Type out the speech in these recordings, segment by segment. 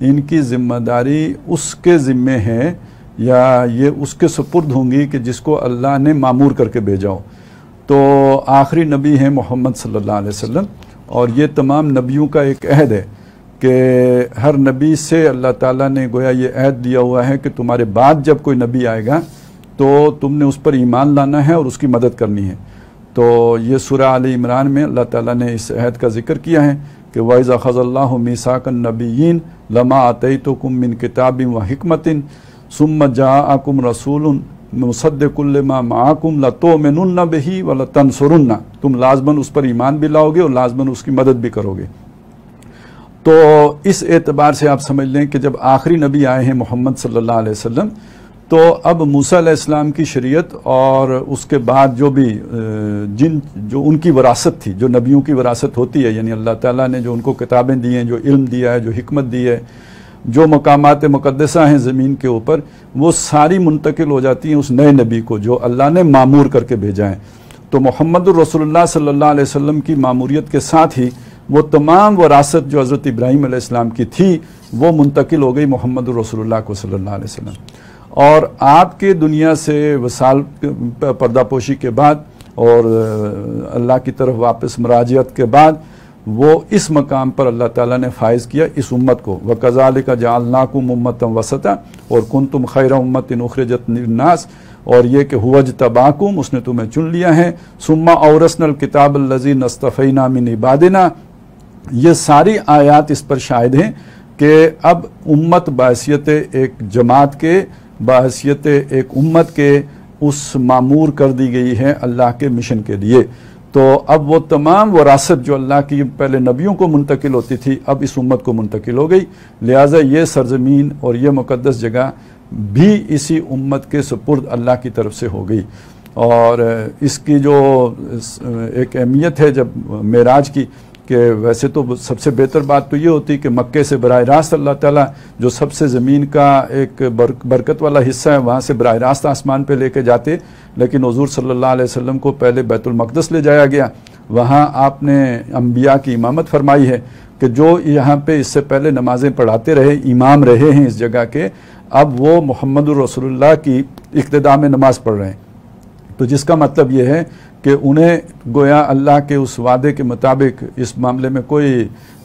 ان کی ذمہ داری اس کے ذمے ہے یا یہ اس کے سپرد ہوں گی کہ جس کو اللہ نے معمور کر کے بھیجا ہو. تو آخری نبی ہیں محمد صلی اللہ علیہ وسلم، اور یہ تمام نبیوں کا ایک عہد ہے کہ ہر نبی سے اللہ تعالیٰ نے گویا یہ عہد دیا ہوا ہے کہ تمہارے بعد جب کوئی نبی آئے گا تو تم نے اس پر ایمان لانا ہے اور اس کی مدد کرنی ہے. تو یہ سورہ آل عمران میں اللہ تعالیٰ نے اس عہد کا ذکر کیا ہے کہ وَإِذَا أَخَذَ اللَّهُ مِيثَاقَ النَّبِيِّينَ لَمَا آتَيْتُكُم مِّن كِتَابٍ وَحِكْمَةٍ ثُمَّ جَاءَكُمْ رَسُولٌ مُصَدِّقٌ لِّمَا مَعَكُمْ لَتُؤْمِنُنَّ بِهِ وَلَتَنصُرُنَّ، تم لازماً اس پر ایمان بھی لاؤ گے اور لازماً اس کی مدد بھی کرو گے. تو اس اعتبار سے آپ سمجھ لیں کہ جب آخری نبی آئے ہیں محمد صلی اللہ علیہ وسلم، تو اب موسیٰ علیہ السلام کی شریعت اور اس کے بعد جو بھی جو ان کی وراثت تھی، جو نبیوں کی وراثت ہوتی ہے، یعنی اللہ تعالیٰ نے جو ان کو کتابیں دی ہیں، جو علم دیا ہے، جو حکمت دی ہے، جو مقامات مقدسہ ہیں زمین کے اوپر، وہ ساری منتقل ہو جاتی ہیں اس نئے نبی کو جو اللہ نے معمور کر کے بھیجا ہے. تو محمد الرسول اللہ صلی اللہ علیہ وسلم کی معموریت کے ساتھ ہی وہ تمام وراثت جو حضرت ابراہیم علیہ السلام کی تھی وہ منتقل ہو گئی محمد الرسول اللہ کو صلی اللہ علیہ وسلم. اور آپ کے دنیا سے وصال پردہ پوشی کے بعد اور اللہ کی طرف واپس مراجعت کے بعد وہ اس مقام پر اللہ تعالیٰ نے فائز کیا اس امت کو. وَكَذَلِكَ جَعَلْنَاكُمْ أُمَّةً وَسَطًا اور كُنْتُمْ خَيْرَ أُمَّةٍ أُخْرِجَتْ لِلنَّاسِ، اور یہ کہ هُوَ اجْتَبَاكُمْ، اس نے تمہیں چن لیا ہے. ثُمَّ أَوْرَثْنَا الْكِتَابَ الَّذِينَ اصْطَفَيْنَا مِنْ عِبَادِنَا، یہ ساری آیات اس پر شاہد ہیں کہ اب امت بحیثیت ایک جماعت کے، بحیثیت ایک امت کے اس معمور کر دی گئی ہے اللہ کے مشن کے لیے. تو اب وہ تمام وراثت جو اللہ کی پہلے نبیوں کو منتقل ہوتی تھی اب اس امت کو منتقل ہو گئی. لہٰذا یہ سرزمین اور یہ مقدس جگہ بھی اسی امت کے سپرد اللہ کی طرف سے ہو گئی. اور اس کی جو ایک اہمیت ہے جب معراج کی، کہ ویسے تو سب سے بہتر بات تو یہ ہوتی کہ مکے سے براہ راست اللہ تعالیٰ جو سب سے زمین کا ایک برکت والا حصہ ہے وہاں سے براہ راست آسمان پہ لے کے جاتے، لیکن حضور صلی اللہ علیہ وسلم کو پہلے بیت المقدس لے جایا گیا. وہاں آپ نے انبیاء کی امامت فرمائی ہے کہ جو یہاں پہ اس سے پہلے نمازیں پڑھاتے رہے، امام رہے ہیں اس جگہ کے، اب وہ محمد الرسول اللہ کی اقتداء میں نماز پڑھ رہے ہیں. تو جس کا مطلب یہ ہے کہ انہیں گویا اللہ کے اس وعدے کے مطابق اس معاملے میں کوئی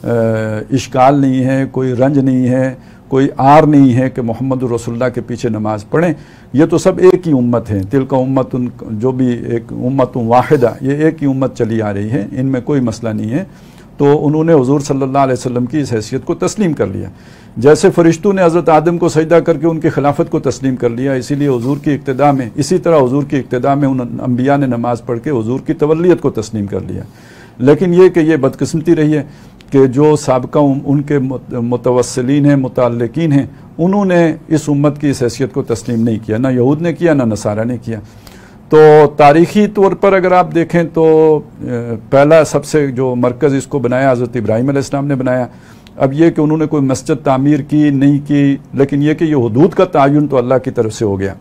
اشکال نہیں ہے، کوئی رنج نہیں ہے، کوئی آر نہیں ہے کہ محمد رسول اللہ کے پیچھے نماز پڑھیں. یہ تو سب ایک ہی امت ہے، تلک امت، جو بھی ایک امت واحدہ، یہ ایک ہی امت چلی آ رہی ہے، ان میں کوئی مسئلہ نہیں ہے. تو انہوں نے حضور صلی اللہ علیہ وسلم کی اس حیثیت کو تسلیم کر لیا. جیسے فرشتوں نے حضرت آدم کو سجدہ کر کے ان کی خلافت کو تسلیم کر لیا، اسی لیے حضور کی اقتداء میں، اسی طرح حضور کی اقتداء میں ان انبیاء نے نماز پڑھ کے حضور کی تولیت کو تسلیم کر لیا. لیکن یہ کہ یہ بدقسمتی رہی ہے کہ جو سابقہ ان کے متوسلین ہیں، متعلقین ہیں، انہوں نے اس امت کی اس حیثیت کو تسلیم نہیں کیا، نہ یہود نے کیا، نہ نصارہ نے کیا. تو تاریخی طور پر اگر آپ دیکھیں تو پہلا سب سے جو مرکز اس کو بنایا حضرت ابراہیم علیہ السلام نے بنایا. اب یہ کہ انہوں نے کوئی مسجد تعمیر کی نہیں کی، لیکن یہ کہ یہ حدود کا تعین تو اللہ کی طرف سے ہو گیا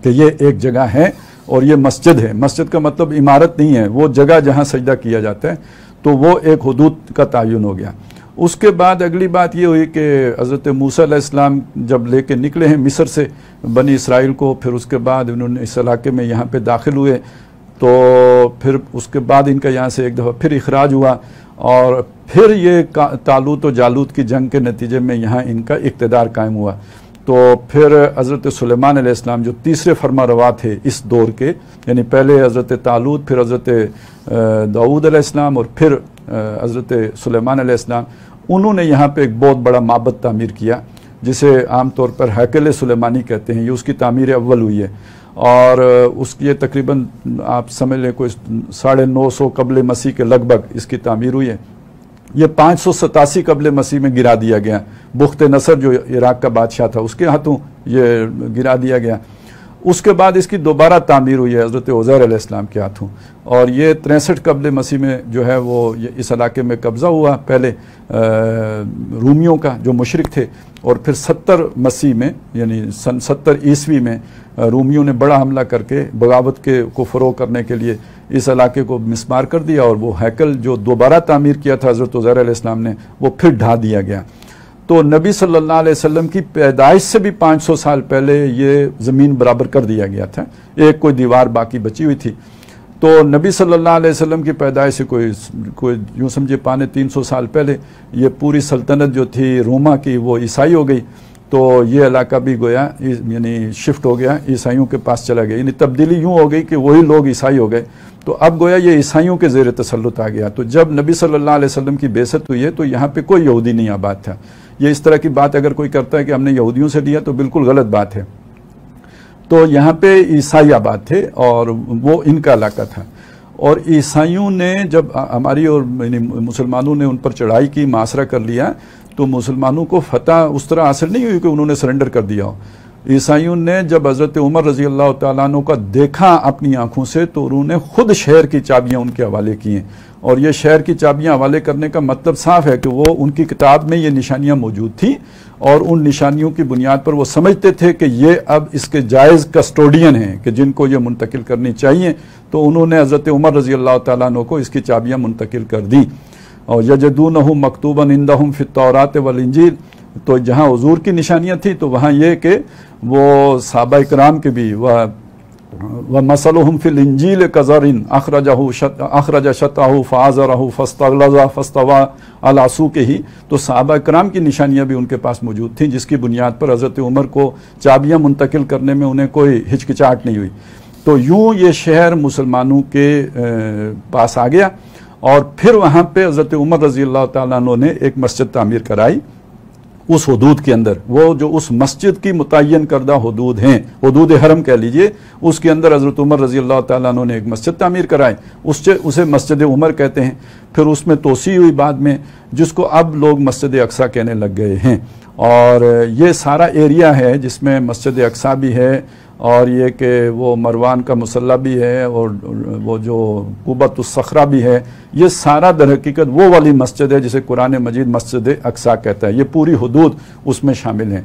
کہ یہ ایک جگہ ہے اور یہ مسجد ہے. مسجد کا مطلب عمارت نہیں ہے، وہ جگہ جہاں سجدہ کیا جاتا ہے، تو وہ ایک حدود کا تعین ہو گیا. اس کے بعد اگلی بات یہ ہوئی کہ حضرت موسیٰ علیہ السلام جب لے کے نکلے ہیں مصر سے بنی اسرائیل کو، پھر اس کے بعد انہوں نے اس علاقے میں یہاں پہ داخل ہوئے، تو پھر اس کے بعد ان کا یہاں سے ایک دفعہ پھر اخراج ہوا، اور پھر یہ طالوت و جالوت کی جنگ کے نتیجے میں یہاں ان کا اقتدار قائم ہوا. تو پھر حضرت سلیمان علیہ السلام جو تیسرے فرما روا تھے اس دور کے، یعنی پہلے حضرت طالوت، پھر حضرت داؤد علیہ السلام اور پھر حضرت سلیمان علیہ السلام، انہوں نے یہاں پہ ایک بہت بڑا معبد تعمیر کیا جسے عام طور پر ہیکل سلیمانی کہتے ہیں. یہ اس کی تعمیر اول ہوئی ہے، اور اس کی تقریباً آپ سمجھ لیں کوئی 950 قبل مسیح کے لگ بھگ اس کی تعمیر ہوئی ہے. یہ 587 قبل مسیح میں گرا دیا گیا. بخت نصر جو عراق کا بادشاہ تھا اس کے ہاتھوں یہ گرا دیا گیا. اس کے بعد اس کی دوبارہ تعمیر ہوئی ہے حضرت عزیر علیہ السلام کے ہاتھوں، اور یہ 63 قبل مسیح میں جو ہے وہ اس علاقے میں قبضہ ہوا پہلے رومیوں کا جو مشرک تھے، اور پھر 70 مسیح میں یعنی سن 70 عیسوی میں رومیوں نے بڑا حملہ کر کے بغاوت کو فروغ کرنے کے لیے اس علاقے کو مسمار کر دیا، اور وہ ہیکل جو دوبارہ تعمیر کیا تھا حضرت عزیر علیہ السلام نے وہ پھر ڈھا دیا گیا. تو نبی صلی اللہ علیہ وسلم کی پیدائش سے بھی 500 سال پہلے یہ زمین برابر کر دیا گیا تھا، ایک کوئی دیوار باقی بچی ہوئی تھی۔ تو نبی صلی اللہ علیہ وسلم کی پیدائش سے کوئی یوں سمجھے 350 سال پہلے یہ پوری سلطنت جو تھی روما کی وہ عیسائی ہو گئی، تو یہ علاقہ بھی گویا یعنی شفٹ ہو گیا، عیسائیوں کے پاس چلا گیا، یعنی تبدیلی یوں ہو گئی کہ وہی لوگ عیسائی ہو گئے، تو اب گویا یہ عیسائیوں کے زیر تسلط آ گیا۔ تو جب نبی صلی اللہ علیہ وسلم کی بعثت ہوئی ہے تو یہاں پہ کوئی یہودی نہیں آباد تھا۔ یہ اس طرح کی بات اگر کوئی کرتا ہے کہ ہم نے یہودیوں سے لیا تو بالکل غلط بات ہے۔ تو یہاں پہ عیسائی آباد تھے اور وہ ان کا علاقہ تھا، اور عیسائیوں نے جب ہماری اور مسلمانوں نے ان پر چڑھائی کی، معاشرہ کر لیا، تو مسلمانوں کو فتح اس طرح حاصل نہیں ہوئی کہ انہوں نے سرنڈر کر دیا ہو۔ عیسائیوں نے جب حضرت عمر رضی اللہ تعالیٰ عنہ کا دیکھا اپنی آنکھوں سے تو انہوں نے خود شہر کی چابیاں ان کے حوالے کی ہیں، اور یہ شہر کی چابیاں حوالے کرنے کا مطلب صاف ہے کہ وہ ان کی کتاب میں یہ نشانیاں موجود تھیں، اور ان نشانیوں کی بنیاد پر وہ سمجھتے تھے کہ یہ اب اس کے جائز کسٹوڈین ہیں کہ جن کو یہ منتقل کرنی چاہیے، تو انہوں نے حضرت عمر رضی اللہ تعالیٰ عنہ کو اس کی چابیاں منتقل کر دیں۔ اور یجدونہ مکتوبا عندہم فی التوراۃ والانجیل، تو جہاں حضور کی نشانیاں تھیں تو وہاں یہ کہ وہ صحابہ کرام کے بھی وَمَثَلُهُمْ فِي الْإِنْجِيلِ كَزَرْعٍ أَخْرَجَ شَطْأَهُ فَآزَرَهُ فَاسْتَغْلَظَ فَاسْتَوَىٰ عَلَىٰ سُوقِهِ، تو صحابہ کرام کی نشانیاں بھی ان کے پاس موجود تھیں، جس کی بنیاد پر حضرت عمر کو چابیاں منتقل کرنے میں انہیں کوئی ہچکچاہٹ نہیں ہوئی۔ تو یوں یہ شہر مسلمانوں کے پاس آ گیا، اور پھر وہاں پہ حضرت عمر رضی اللہ تعالیٰ عنہ نے ایک مسجد تعمیر کرائی اس حدود کے اندر، وہ جو اس مسجد کی متعین کردہ حدود ہیں، حدود حرم کہہ لیجئے، اس کے اندر حضرت عمر رضی اللہ تعالیٰ عنہ نے ایک مسجد تعمیر کرائی، اسے مسجد عمر کہتے ہیں۔ پھر اس میں توسیع ہوئی بعد میں، جس کو اب لوگ مسجد اقصیٰ کہنے لگ گئے ہیں، اور یہ سارا ایریا ہے جس میں مسجد اقصیٰ بھی ہے، اور یہ کہ وہ مروان کا مصلی بھی ہے، اور وہ جو قبۃ الصخرہ بھی ہے، یہ سارا در حقیقت وہ والی مسجد ہے جسے قرآن مجید مسجد اقصیٰ کہتا ہے، یہ پوری حدود اس میں شامل ہیں۔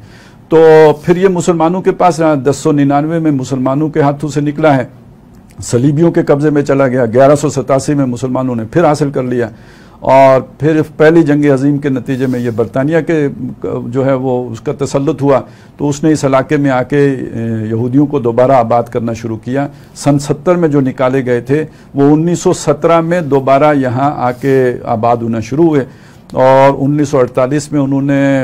تو پھر یہ مسلمانوں کے پاس 1099 میں مسلمانوں کے ہاتھوں سے نکلا ہے، صلیبیوں کے قبضے میں چلا گیا، 1187 میں مسلمانوں نے پھر حاصل کر لیا، اور پھر پہلی جنگ عظیم کے نتیجے میں یہ برطانیہ کے جو ہے وہ اس کا تسلط ہوا، تو اس نے اس علاقے میں آ کے یہودیوں کو دوبارہ آباد کرنا شروع کیا۔ سن 70 میں جو نکالے گئے تھے وہ 1917 میں دوبارہ یہاں آ کے آباد ہونا شروع ہوئے، اور 1948 میں انہوں نے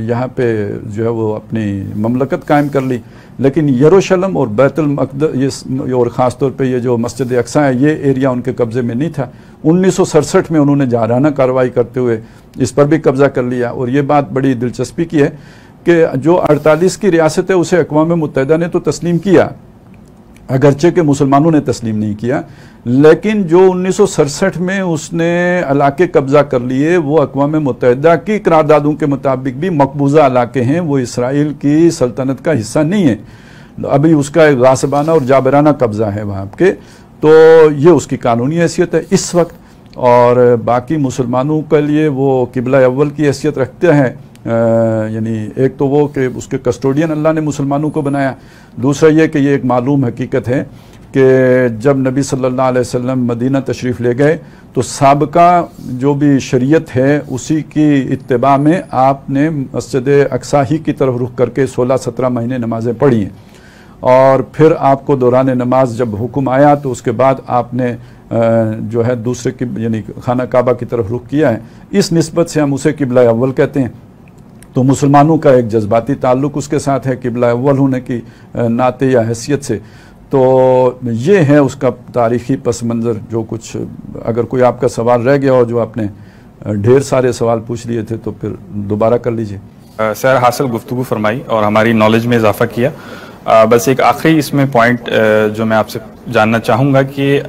یہاں پہ جو ہے وہ اپنی مملکت قائم کر لی، لیکن یروشلم اور بیت المقدس اور خاص طور پہ یہ جو مسجد اقصیٰ ہے یہ ایریا ان کے قبضے میں نہیں تھا۔ 1967 میں انہوں نے جارحانہ کارروائی کرتے ہوئے اس پر بھی قبضہ کر لیا، اور یہ بات بڑی دلچسپی کی ہے کہ جو 48 کی ریاست ہے اسے اقوام متحدہ نے تو تسلیم کیا، اگرچہ کہ مسلمانوں نے تسلیم نہیں کیا، لیکن جو 1967 میں اس نے علاقے قبضہ کر لیے وہ اقوام متحدہ کی قراردادوں کے مطابق بھی مقبوضہ علاقے ہیں، وہ اسرائیل کی سلطنت کا حصہ نہیں ہے، ابھی اس کا ایک غاصبانہ اور جابرانہ قبضہ ہے وہاں کے، تو یہ اس کی قانونی حیثیت ہے اس وقت، اور باقی مسلمانوں کے لیے وہ قبلہ اول کی حیثیت رکھتے ہیں، یعنی ایک تو وہ کہ اس کے کسٹوڈین اللہ نے مسلمانوں کو بنایا، دوسرا یہ کہ یہ ایک معلوم حقیقت ہے کہ جب نبی صلی اللہ علیہ وسلم مدینہ تشریف لے گئے تو سابقہ جو بھی شریعت ہے اسی کی اتباع میں آپ نے مسجد اقصیٰ ہی کی طرف رخ کر کے 16-17 مہینے نمازیں پڑھی ہیں، اور پھر آپ کو دوران نماز جب حکم آیا تو اس کے بعد آپ نے جو ہے دوسرے یعنی خانہ کعبہ کی طرف رخ کیا ہے، اس نسبت سے ہم اسے قبلہ اول کہتے ہیں۔ تو مسلمانوں کا ایک جذباتی تعلق اس کے ساتھ ہے قبلہ اول ہونے کی ناطے یا حیثیت سے، تو یہ ہے اس کا تاریخی پس منظر۔ جو کچھ اگر کوئی آپ کا سوال رہ گیا ہو، جو آپ نے ڈھیر سارے سوال پوچھ لیے تھے، تو پھر دوبارہ کر لیجئے۔ سر حاصل گفتگو فرمائی اور ہماری نالج میں اضافہ کیا، بس ایک آخری اس میں پوائنٹ جو میں آپ سے جاننا چاہوں گا کہ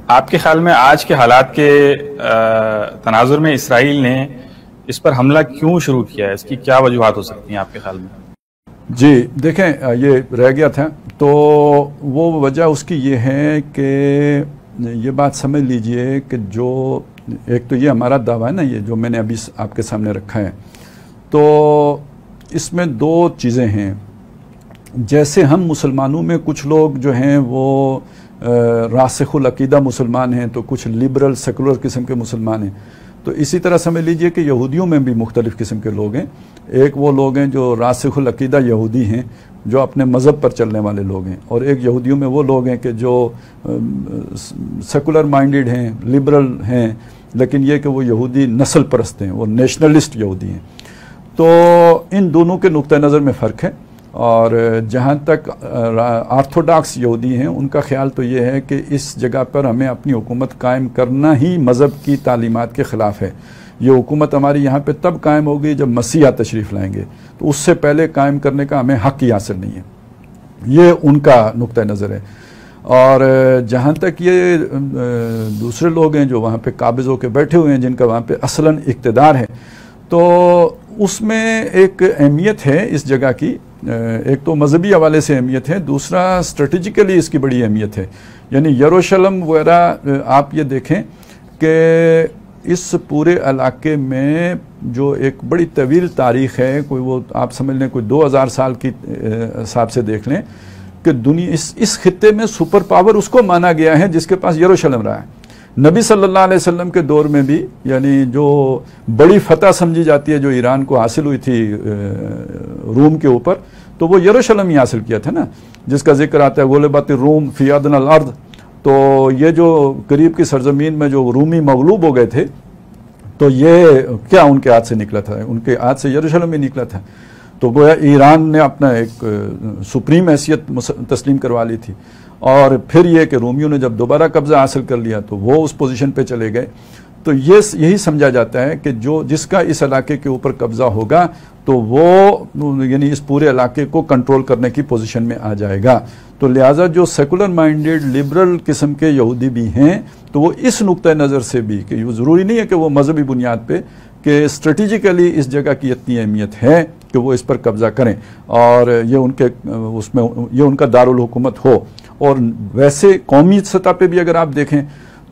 آپ کے خیال میں آج کے حالات کے تناظر میں اسرائیل نے اس پر حملہ کیوں شروع کیا ہے؟ اس کی کیا وجوہات ہو سکتی ہیں آپ کے خیال میں؟ جی دیکھیں، یہ رہ گیا تھا، تو وہ وجہ اس کی یہ ہے کہ یہ بات سمجھ لیجئے کہ جو ایک تو یہ ہمارا دعویٰ ہے نا، یہ جو میں نے ابھی آپ کے سامنے رکھا ہے، تو اس میں دو چیزیں ہیں۔ جیسے ہم مسلمانوں میں کچھ لوگ جو ہیں وہ راسخ العقیدہ مسلمان ہیں، تو کچھ لبرل سیکولر قسم کے مسلمان ہیں، تو اسی طرح سمجھ لیجئے کہ یہودیوں میں بھی مختلف قسم کے لوگ ہیں، ایک وہ لوگ ہیں جو راسخ العقیدہ یہودی ہیں، جو اپنے مذہب پر چلنے والے لوگ ہیں، اور ایک یہودیوں میں وہ لوگ ہیں کہ جو سیکولر مائنڈڈ ہیں، لبرل ہیں، لیکن یہ کہ وہ یہودی نسل پرست ہیں، وہ نیشنلسٹ یہودی ہیں۔ تو ان دونوں کے نقطہ نظر میں فرق ہے، اور جہاں تک آرتھوڈاکس یہودی ہیں ان کا خیال تو یہ ہے کہ اس جگہ پر ہمیں اپنی حکومت قائم کرنا ہی مذہب کی تعلیمات کے خلاف ہے۔ یہ حکومت ہماری یہاں پہ تب قائم ہوگی جب مسیح تشریف لائیں گے، تو اس سے پہلے قائم کرنے کا ہمیں حق ہی حاصل نہیں ہے۔ یہ ان کا نقطہ نظر ہے۔ اور جہاں تک یہ دوسرے لوگ ہیں جو وہاں پہ قابض ہو کے بیٹھے ہوئے ہیں، جن کا وہاں پہ اصلاً اقتدار ہے، تو اس میں ایک اہمیت ہے اس جگہ کی۔ ایک تو مذہبی حوالے سے اہمیت ہے، دوسرا اسٹریٹجیکلی اس کی بڑی اہمیت ہے۔ یعنی یروشلم وغیرہ آپ یہ دیکھیں کہ اس پورے علاقے میں جو ایک بڑی طویل تاریخ ہے، کوئی وہ آپ سمجھ لیں کوئی 2000 سال کی حساب سے دیکھ لیں کہ دنیا اس خطے میں سپر پاور اس کو مانا گیا ہے جس کے پاس یروشلم رہا ہے۔ نبی صلی اللہ علیہ وسلم کے دور میں بھی یعنی جو بڑی فتح سمجھی جاتی ہے جو ایران کو حاصل ہوئی تھی روم کے اوپر، تو وہ یروشلم ہی حاصل کیا تھا نا، جس کا ذکر آتا ہے غلبت الروم فی ادنی الارض۔ تو یہ جو قریب کی سرزمین میں جو رومی مغلوب ہو گئے تھے، تو یہ کیا ان کے ہاتھ سے نکلا تھا؟ ان کے ہاتھ سے یروشلم ہی نکلا تھا۔ تو گویا ایران نے اپنا ایک سپریم حیثیت تسلیم کروا لی تھی، اور پھر یہ کہ رومیوں نے جب دوبارہ قبضہ حاصل کر لیا تو وہ اس پوزیشن پہ چلے گئے۔ تو یہی سمجھا جاتا ہے کہ جس کا اس علاقے کے اوپر قبضہ ہوگا تو وہ یعنی اس پورے علاقے کو کنٹرول کرنے کی پوزیشن میں آ جائے گا۔ تو لہٰذا جو سیکولر مائنڈڈ لبرل قسم کے یہودی بھی ہیں، تو وہ اس نقطۂ نظر سے بھی کہ یہ ضروری نہیں ہے کہ وہ مذہبی بنیاد پہ، کہ اسٹریٹجیکلی اس جگہ کی اتنی اہمیت ہے کہ وہ اس پر قبضہ کریں اور یہ ان کے اس میں یہ ان کا دارالحکومت ہو۔ اور ویسے قومی سطح پہ بھی اگر آپ دیکھیں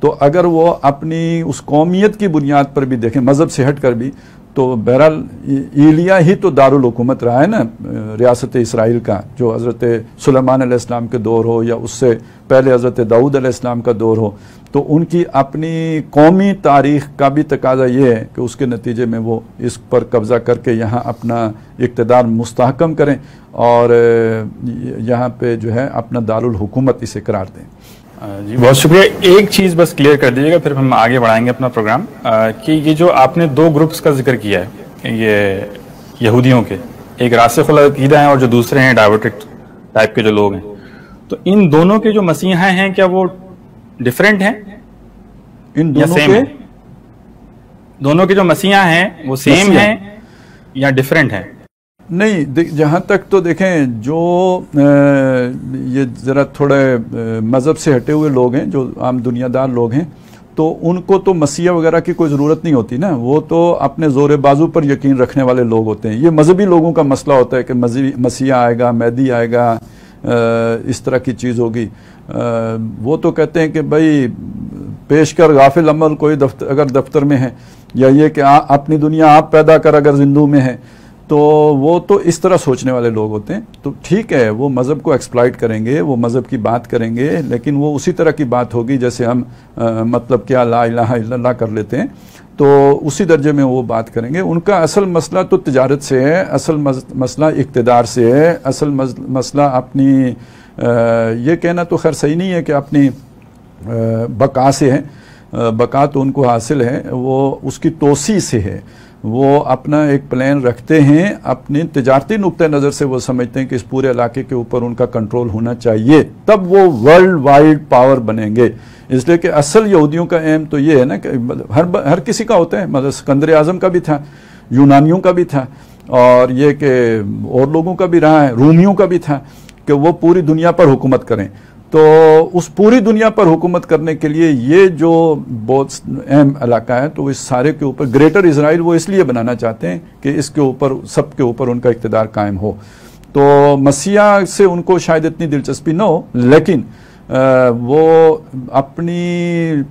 تو اگر وہ اپنی اس قومیت کی بنیاد پر بھی دیکھیں، مذہب سے ہٹ کر بھی، تو بہرحال ایلیا ہی تو دارالحکومت رہا ہے نا ریاست اسرائیل کا، جو حضرت سلیمان علیہ السلام کے دور ہو یا اس سے پہلے حضرت داؤد علیہ السلام کا دور ہو، تو ان کی اپنی قومی تاریخ کا بھی تقاضا یہ ہے کہ اس کے نتیجے میں وہ اس پر قبضہ کر کے یہاں اپنا اقتدار مستحکم کریں اور یہاں پہ جو ہے اپنا دارالحکومت اسے قرار دیں۔ جی بہت شکریہ۔ ایک چیز بس کلیئر کر دیجیے گا، پھر ہم آگے بڑھائیں گے اپنا پروگرام، کہ یہ جو آپ نے دو گروپس کا ذکر کیا ہے یہ یہودیوں کے، ایک راسخ العقیدہ ہیں اور جو دوسرے ہیں ڈائیورٹڈ ٹائپ کے جو لوگ ہیں، تو ان دونوں کے جو مسیحا ہیں کیا وہ ڈیفرنٹ ہیں ان یا دونوں سیم کے ہیں؟ دونوں کے جو مسیحا ہیں وہ سیم مسیحا ہیں یا ڈیفرنٹ ہیں؟ نہیں، جہاں تک تو دیکھیں جو یہ ذرا تھوڑے مذہب سے ہٹے ہوئے لوگ ہیں، جو عام دنیا دار لوگ ہیں، تو ان کو تو مسیح وغیرہ کی کوئی ضرورت نہیں ہوتی نا، وہ تو اپنے زور بازو پر یقین رکھنے والے لوگ ہوتے ہیں۔ یہ مذہبی لوگوں کا مسئلہ ہوتا ہے کہ مسیح آئے گا، مہدی آئے گا، اس طرح کی چیز ہوگی۔ وہ تو کہتے ہیں کہ بھائی پیش کر غافل عمل کوئی اگر دفتر میں ہے، یا یہ کہ اپنی دنیا آپ پیدا کر اگر زندوں میں ہے، تو وہ تو اس طرح سوچنے والے لوگ ہوتے ہیں۔ تو ٹھیک ہے، وہ مذہب کو ایکسپلائٹ کریں گے، وہ مذہب کی بات کریں گے، لیکن وہ اسی طرح کی بات ہوگی جیسے ہم مطلب کیا لا الہ الا اللہ کر لیتے ہیں، تو اسی درجے میں وہ بات کریں گے۔ ان کا اصل مسئلہ تو تجارت سے ہے، اصل مسئلہ اقتدار سے ہے، اصل مسئلہ اپنی یہ کہنا تو خیر صحیح نہیں ہے کہ اپنی بقا سے ہے، بقا تو ان کو حاصل ہے، وہ اس کی توسیع سے ہے۔ وہ اپنا ایک پلان رکھتے ہیں، اپنی تجارتی نقطہ نظر سے وہ سمجھتے ہیں کہ اس پورے علاقے کے اوپر ان کا کنٹرول ہونا چاہیے، تب وہ ورلڈ وائڈ پاور بنیں گے۔ اس لیے کہ اصل یہودیوں کا ایم تو یہ ہے نا کہ ہر کسی کا ہوتا ہے، مطلب سکندر اعظم کا بھی تھا، یونانیوں کا بھی تھا، اور یہ کہ اور لوگوں کا بھی رہا ہے، رومیوں کا بھی تھا کہ وہ پوری دنیا پر حکومت کریں۔ تو اس پوری دنیا پر حکومت کرنے کے لیے یہ جو بہت اہم علاقہ ہے، تو اس سارے کے اوپر گریٹر اسرائیل وہ اس لیے بنانا چاہتے ہیں کہ اس کے اوپر سب کے اوپر ان کا اقتدار قائم ہو۔ تو مسیح سے ان کو شاید اتنی دلچسپی نہ ہو، لیکن وہ اپنی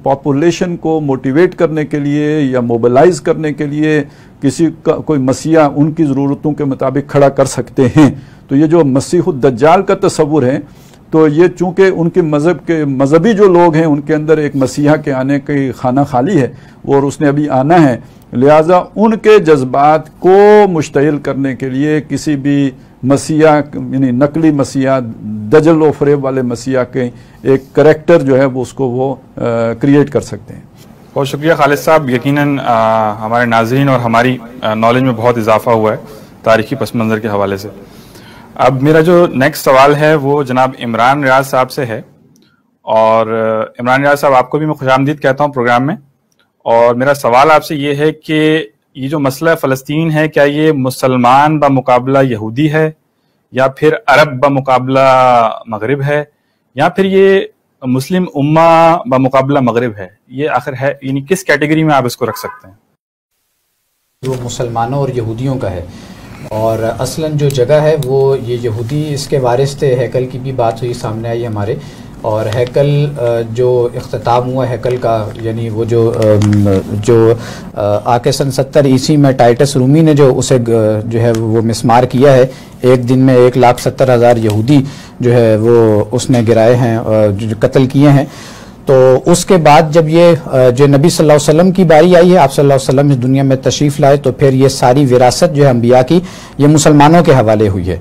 پاپولیشن کو موٹیویٹ کرنے کے لیے یا موبلائز کرنے کے لیے کسی کا کوئی مسیح ان کی ضرورتوں کے مطابق کھڑا کر سکتے ہیں۔ تو یہ جو مسیح الدجال کا تصور ہے، تو یہ چونکہ ان کے مذہبی جو لوگ ہیں ان کے اندر ایک مسیحا کے آنے کی خانہ خالی ہے اور اس نے ابھی آنا ہے، لہٰذا ان کے جذبات کو مشتعل کرنے کے لیے کسی بھی مسیح یعنی نقلی مسیح دجل و فریب والے مسیح کے ایک کریکٹر جو ہے وہ اس کو وہ کریٹ کر سکتے ہیں۔ بہت شکریہ خالد صاحب، یقیناً ہمارے ناظرین اور ہماری نالج میں بہت اضافہ ہوا ہے تاریخی پس منظر کے حوالے سے۔ اب میرا جو نیکسٹ سوال ہے وہ جناب عمران ریاض صاحب سے ہے، اور عمران ریاض صاحب آپ کو بھی میں خوش آمدید کہتا ہوں پروگرام میں، اور میرا سوال آپ سے یہ ہے کہ یہ جو مسئلہ فلسطین ہے کیا یہ مسلمان بمقابلہ یہودی ہے، یا پھر عرب بمقابلہ مغرب ہے، یا پھر یہ مسلم امہ بمقابلہ مغرب ہے؟ یہ آخر ہے یعنی کس کیٹیگری میں آپ اس کو رکھ سکتے ہیں؟ وہ مسلمانوں اور یہودیوں کا ہے، اور اصلاً جو جگہ ہے وہ یہ یہودی اس کے وارث تھے۔ ہیکل کی بھی بات ہوئی، سامنے آئی ہمارے، اور ہیکل جو اختتام ہوا ہیکل کا، یعنی وہ جو آکے سن 70 عیسوی میں ٹائٹس رومی نے جو اسے جو ہے وہ مسمار کیا ہے، ایک دن میں 1,70,000 یہودی جو ہے وہ اس نے گرائے ہیں، جو قتل کیے ہیں۔ تو اس کے بعد جب یہ جو نبی صلی اللہ علیہ وسلم کی باری آئی ہے، آپ صلی اللہ علیہ وسلم اس دنیا میں تشریف لائے، تو پھر یہ ساری وراثت جو ہے انبیاء کی یہ مسلمانوں کے حوالے ہوئی ہے،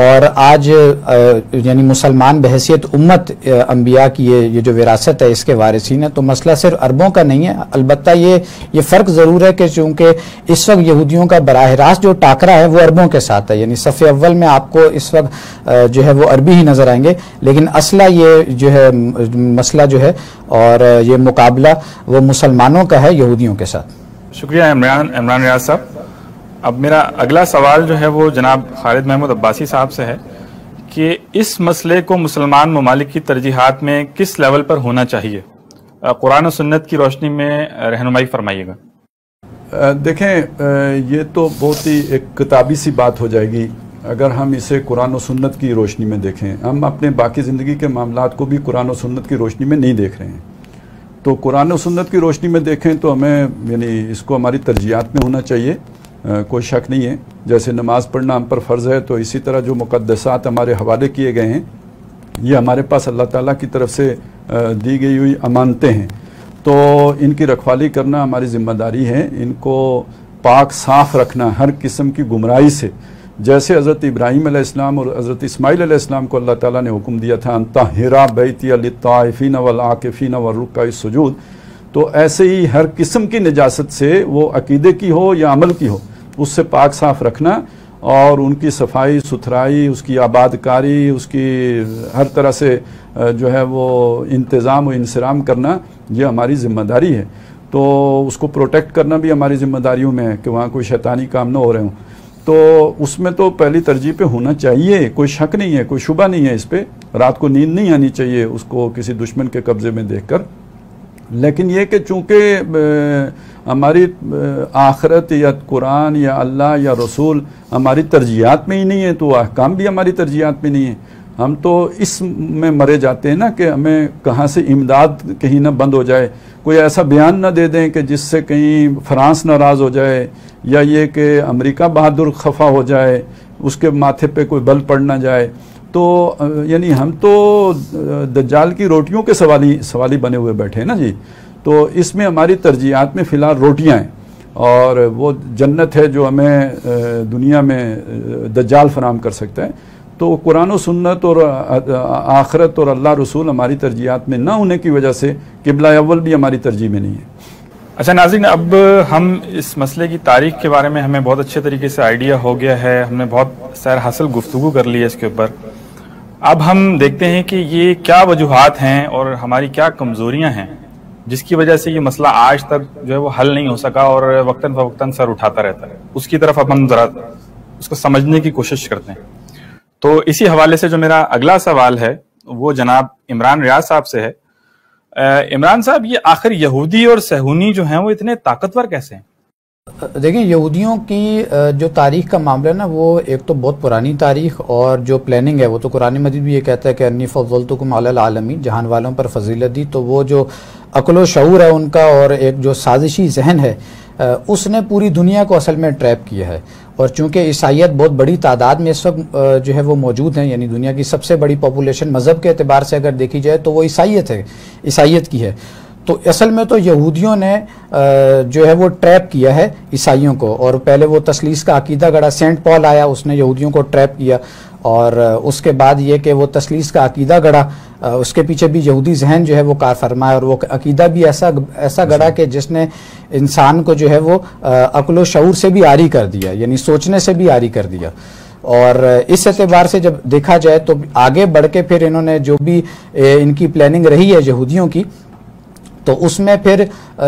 اور آج یعنی مسلمان بحیثیت امت انبیاء کی یہ جو وراثت ہے اس کے وارثین ہیں۔ تو مسئلہ صرف عربوں کا نہیں ہے، البتہ یہ فرق ضرور ہے کہ چونکہ اس وقت یہودیوں کا براہ راست جو ٹاکرا ہے وہ عربوں کے ساتھ ہے، یعنی صف اول میں آپ کو اس وقت جو ہے وہ عربی ہی نظر آئیں گے، لیکن اصلہ یہ جو ہے مسئلہ جو ہے اور یہ مقابلہ وہ مسلمانوں کا ہے یہودیوں کے ساتھ۔ شکریہ عمران ریاض صاحب۔ اب میرا اگلا سوال جو ہے وہ جناب خالد محمود عباسی صاحب سے ہے کہ اس مسئلے کو مسلمان ممالک کی ترجیحات میں کس لیول پر ہونا چاہیے؟ قرآن و سنت کی روشنی میں رہنمائی فرمائیے گا۔ دیکھیں، یہ تو بہت ہی ایک کتابی سی بات ہو جائے گی اگر ہم اسے قرآن و سنت کی روشنی میں دیکھیں۔ ہم اپنے باقی زندگی کے معاملات کو بھی قرآن و سنت کی روشنی میں نہیں دیکھ رہے ہیں، تو قرآن و سنت کی روشنی میں دیکھیں تو ہمیں یعنی اس کو ہماری ترجیحات میں ہونا چاہیے، کوئی شک نہیں ہے۔ جیسے نماز پڑھنا ہم پر فرض ہے، تو اسی طرح جو مقدسات ہمارے حوالے کیے گئے ہیں یہ ہمارے پاس اللہ تعالیٰ کی طرف سے دی گئی ہوئی امانتیں ہیں، تو ان کی رکھوالی کرنا ہماری ذمہ داری ہے، ان کو پاک صاف رکھنا ہر قسم کی گمراہی سے۔ جیسے حضرت ابراہیم علیہ السلام اور حضرت اسماعیل علیہ السلام کو اللہ تعالیٰ نے حکم دیا تھا ان طہرا بیتی للطائفین والعاکفین والرکع السجود، تو ایسے ہی ہر قسم کی نجاست سے، وہ عقیدے کی ہو یا عمل کی ہو، اس سے پاک صاف رکھنا اور ان کی صفائی ستھرائی، اس کی آباد کاری، اس کی ہر طرح سے جو ہے وہ انتظام و انصرام کرنا، یہ ہماری ذمہ داری ہے۔ تو اس کو پروٹیکٹ کرنا بھی ہماری ذمہ داریوں میں ہے کہ وہاں کوئی شیطانی کام نہ ہو رہے ہوں، تو اس میں تو پہلی ترجیح پہ ہونا چاہیے، کوئی شک نہیں ہے، کوئی شبہ نہیں ہے اس پہ۔ رات کو نیند نہیں آنی چاہیے اس کو کسی دشمن کے قبضے میں دیکھ کر، لیکن یہ کہ چونکہ ہماری آخرت یا قرآن یا اللہ یا رسول ہماری ترجیحات میں ہی نہیں ہے، تو احکام بھی ہماری ترجیحات میں نہیں ہے۔ ہم تو اس میں مرے جاتے ہیں نا کہ ہمیں کہاں سے امداد کہیں نہ بند ہو جائے، کوئی ایسا بیان نہ دے دیں کہ جس سے کہیں فرانس ناراض ہو جائے، یا یہ کہ امریکہ بہادر خفا ہو جائے، اس کے ماتھے پہ کوئی بل پڑ نہ جائے۔ تو یعنی ہم تو دجال کی روٹیوں کے سوالی بنے ہوئے بیٹھے ہیں نا جی، تو اس میں ہماری ترجیحات میں فی الحال روٹیاں ہیں، اور وہ جنت ہے جو ہمیں دنیا میں دجال فراہم کر سکتا ہے۔ تو قرآن و سنت اور آخرت اور اللہ رسول ہماری ترجیحات میں نہ ہونے کی وجہ سے قبلہ اول بھی ہماری ترجیح میں نہیں ہے۔ اچھا ناظرین، اب ہم اس مسئلے کی تاریخ کے بارے میں ہمیں بہت اچھے طریقے سے آئیڈیا ہو گیا ہے، ہم نے بہت سیر حاصل گفتگو کر لی ہے اس کے اوپر۔ اب ہم دیکھتے ہیں کہ یہ کیا وجوہات ہیں اور ہماری کیا کمزوریاں ہیں جس کی وجہ سے یہ مسئلہ آج تک جو ہے وہ حل نہیں ہو سکا اور وقتاً فوقتاً سر اٹھاتا رہتا ہے۔ اس کی طرف اب ہم ذرا اس کو سمجھنے کی کوشش کرتے ہیں۔ تو اسی حوالے سے جو میرا اگلا سوال ہے وہ جناب عمران ریاض صاحب سے ہے۔ عمران صاحب، یہ آخر یہودی اور صہیونی جو ہیں وہ اتنے طاقتور کیسے ہیں؟ دیکھیں، یہودیوں کی جو تاریخ کا معاملہ ہے نا، وہ ایک تو بہت پرانی تاریخ، اور جو پلاننگ ہے وہ تو قرآن مجید بھی یہ کہتا ہے کہ انی فضلتکم علی العالمین، جہان والوں پر فضیلت دی۔ تو وہ جو عقل و شعور ہے ان کا اور ایک جو سازشی ذہن ہے، اس نے پوری دنیا کو اصل میں ٹریپ کیا ہے۔ اور چونکہ عیسائیت بہت بڑی تعداد میں اس وقت جو ہے وہ موجود ہیں، یعنی دنیا کی سب سے بڑی پاپولیشن مذہب کے اعتبار سے اگر دیکھی جائے تو وہ عیسائیت کی ہے، تو اصل میں تو یہودیوں نے جو ہے وہ ٹریپ کیا ہے عیسائیوں کو، اور پہلے وہ تثلیث کا عقیدہ گڑا، سینٹ پال آیا، اس نے یہودیوں کو ٹریپ کیا، اور اس کے بعد یہ کہ وہ تثلیث کا عقیدہ گڑا، اس کے پیچھے بھی یہودی ذہن جو ہے وہ کار فرمایا، اور وہ عقیدہ بھی ایسا گڑا کہ جس نے انسان کو جو ہے وہ عقل و شعور سے بھی عاری کر دیا، یعنی سوچنے سے بھی عاری کر دیا۔ اور اس اعتبار سے جب دیکھا جائے تو آگے بڑھ کے پھر انہوں نے جو بھی ان کی پلاننگ رہی ہے یہودیوں کی، تو اس میں پھر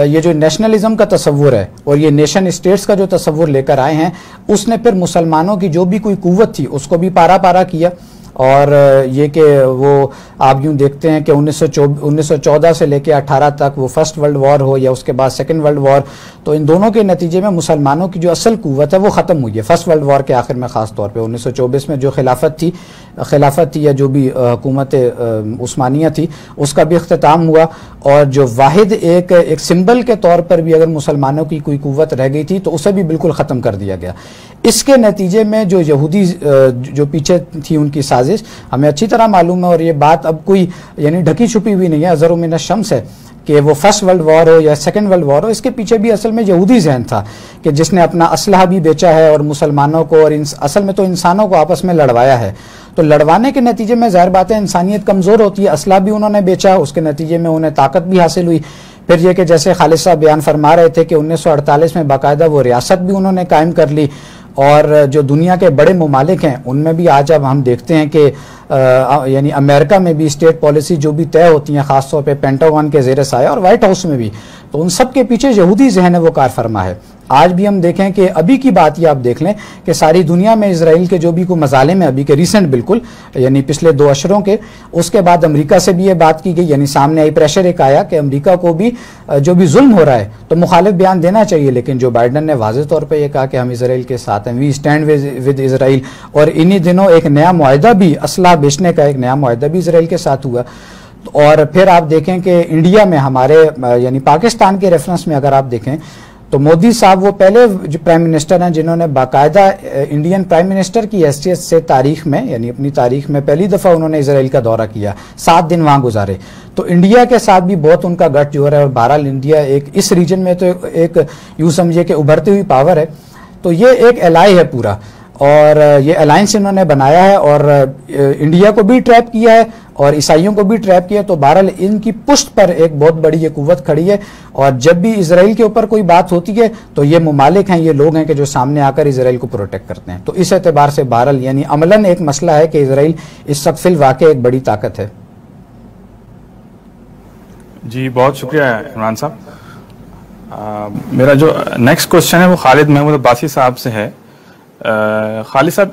یہ جو نیشنلزم کا تصور ہے اور یہ نیشن اسٹیٹس کا جو تصور لے کر آئے ہیں، اس نے پھر مسلمانوں کی جو بھی کوئی قوت تھی اس کو بھی پارا پارا کیا۔ اور یہ کہ وہ آپ یوں دیکھتے ہیں کہ 1914 سے لے کے 18 تک وہ فرسٹ ورلڈ وار ہو یا اس کے بعد سیکنڈ ورلڈ وار، تو ان دونوں کے نتیجے میں مسلمانوں کی جو اصل قوت ہے وہ ختم ہوئی ہے۔ فرسٹ ورلڈ وار کے آخر میں خاص طور پہ 1924 میں جو خلافت تھی یا جو بھی حکومت عثمانیہ تھی، اس کا بھی اختتام ہوا، اور جو واحد ایک سمبل کے طور پر بھی اگر مسلمانوں کی کوئی قوت رہ گئی تھی تو اسے بھی بالکل ختم کر دیا گیا۔ اس کے نتیجے میں جو یہودی جو پیچھے تھی ان کی سازش ہمیں اچھی طرح معلوم ہے، اور یہ بات اب کوئی یعنی ڈھکی چھپی ہوئی نہیں ہے، ازر من الشمس ہے کہ وہ فرسٹ ورلڈ وار ہو یا سیکنڈ ورلڈ وار ہو، اس کے پیچھے بھی اصل میں یہودی ذہن تھا کہ جس نے اپنا اسلحہ بھی بیچا ہے اور مسلمانوں کو اور اصل میں تو انسانوں کو آپس میں لڑوایا ہے۔ تو لڑوانے کے نتیجے میں ظاہر بات ہے انسانیت کمزور ہوتی ہے، اسلحہ بھی انہوں نے بیچا، اس کے نتیجے میں انہیں طاقت بھی حاصل ہوئی۔ پھر یہ کہ جیسے خالد صاحب بیان فرما رہے تھے کہ 1948 میں باقاعدہ وہ ریاست بھی انہوں نے قائم کر لی، اور جو دنیا کے بڑے ممالک ہیں ان میں بھی آج اب ہم دیکھتے ہیں کہ یعنی امریکہ میں بھی اسٹیٹ پالیسی جو بھی طے ہوتی ہیں، خاص طور پہ پینٹاگون کے زیر سایہ اور وائٹ ہاؤس میں بھی، تو ان سب کے پیچھے یہودی ذہن ہے وہ کار فرما ہے۔ آج بھی ہم دیکھیں کہ ابھی کی بات یہ آپ دیکھ لیں کہ ساری دنیا میں اسرائیل کے جو بھی کوئی مظالم ہیں ابھی کے ریسنٹ بالکل یعنی پچھلے 2 اشروں کے، اس کے بعد امریکہ سے بھی یہ بات کی گئی، یعنی سامنے آئی پریشر ایک آیا کہ امریکہ کو بھی جو بھی ظلم ہو رہا ہے تو مخالف بیان دینا چاہیے، لیکن جو بائیڈن نے واضح طور پہ یہ کہا کہ ہم اسرائیل کے ساتھ ہیں، وی اسٹینڈ ود اسرائیل، اور انہی دنوں ایک نیا معاہدہ بھی اسلحہ بیچنے کا ایک نیا معاہدہ بھی اسرائیل کے ساتھ ہوا۔ اور پھر آپ دیکھیں کہ انڈیا میں ہمارے یعنی پاکستان کے ریفرنس میں اگر آپ دیکھیں تو مودی صاحب وہ پہلے جو پرائم منسٹر ہیں جنہوں نے باقاعدہ انڈین پرائم منسٹر کی حیثیت سے تاریخ میں یعنی اپنی تاریخ میں پہلی دفعہ انہوں نے اسرائیل کا دورہ کیا، 7 دن وہاں گزارے۔ تو انڈیا کے ساتھ بھی بہت ان کا گٹ جو ہے، اور بہرحال انڈیا ایک اس ریجن میں تو ایک یوں سمجھے کہ ابھرتی ہوئی پاور ہے، تو یہ ایک الائی ہے پورا، اور یہ الائنس انہوں نے بنایا ہے، اور انڈیا کو بھی ٹریپ کیا ہے اور عیسائیوں کو بھی ٹریپ کیا، تو بہرحال ان کی پشت پر ایک بہت بڑی یہ قوت کھڑی ہے، اور جب بھی اسرائیل کے اوپر کوئی بات ہوتی ہے تو یہ ممالک ہیں، یہ لوگ ہیں کہ جو سامنے آ کر اسرائیل کو پروٹیکٹ کرتے ہیں۔ تو اس اعتبار سے بہرحال یعنی عملاً ایک مسئلہ ہے کہ اسرائیل اس وقت فی الواقع ایک بڑی طاقت ہے۔ جی بہت شکریہ عمران صاحب۔ میرا جو نیکسٹ کوشچن ہے وہ خالد محمود عباسی صاحب سے ہے۔ خالد صاحب،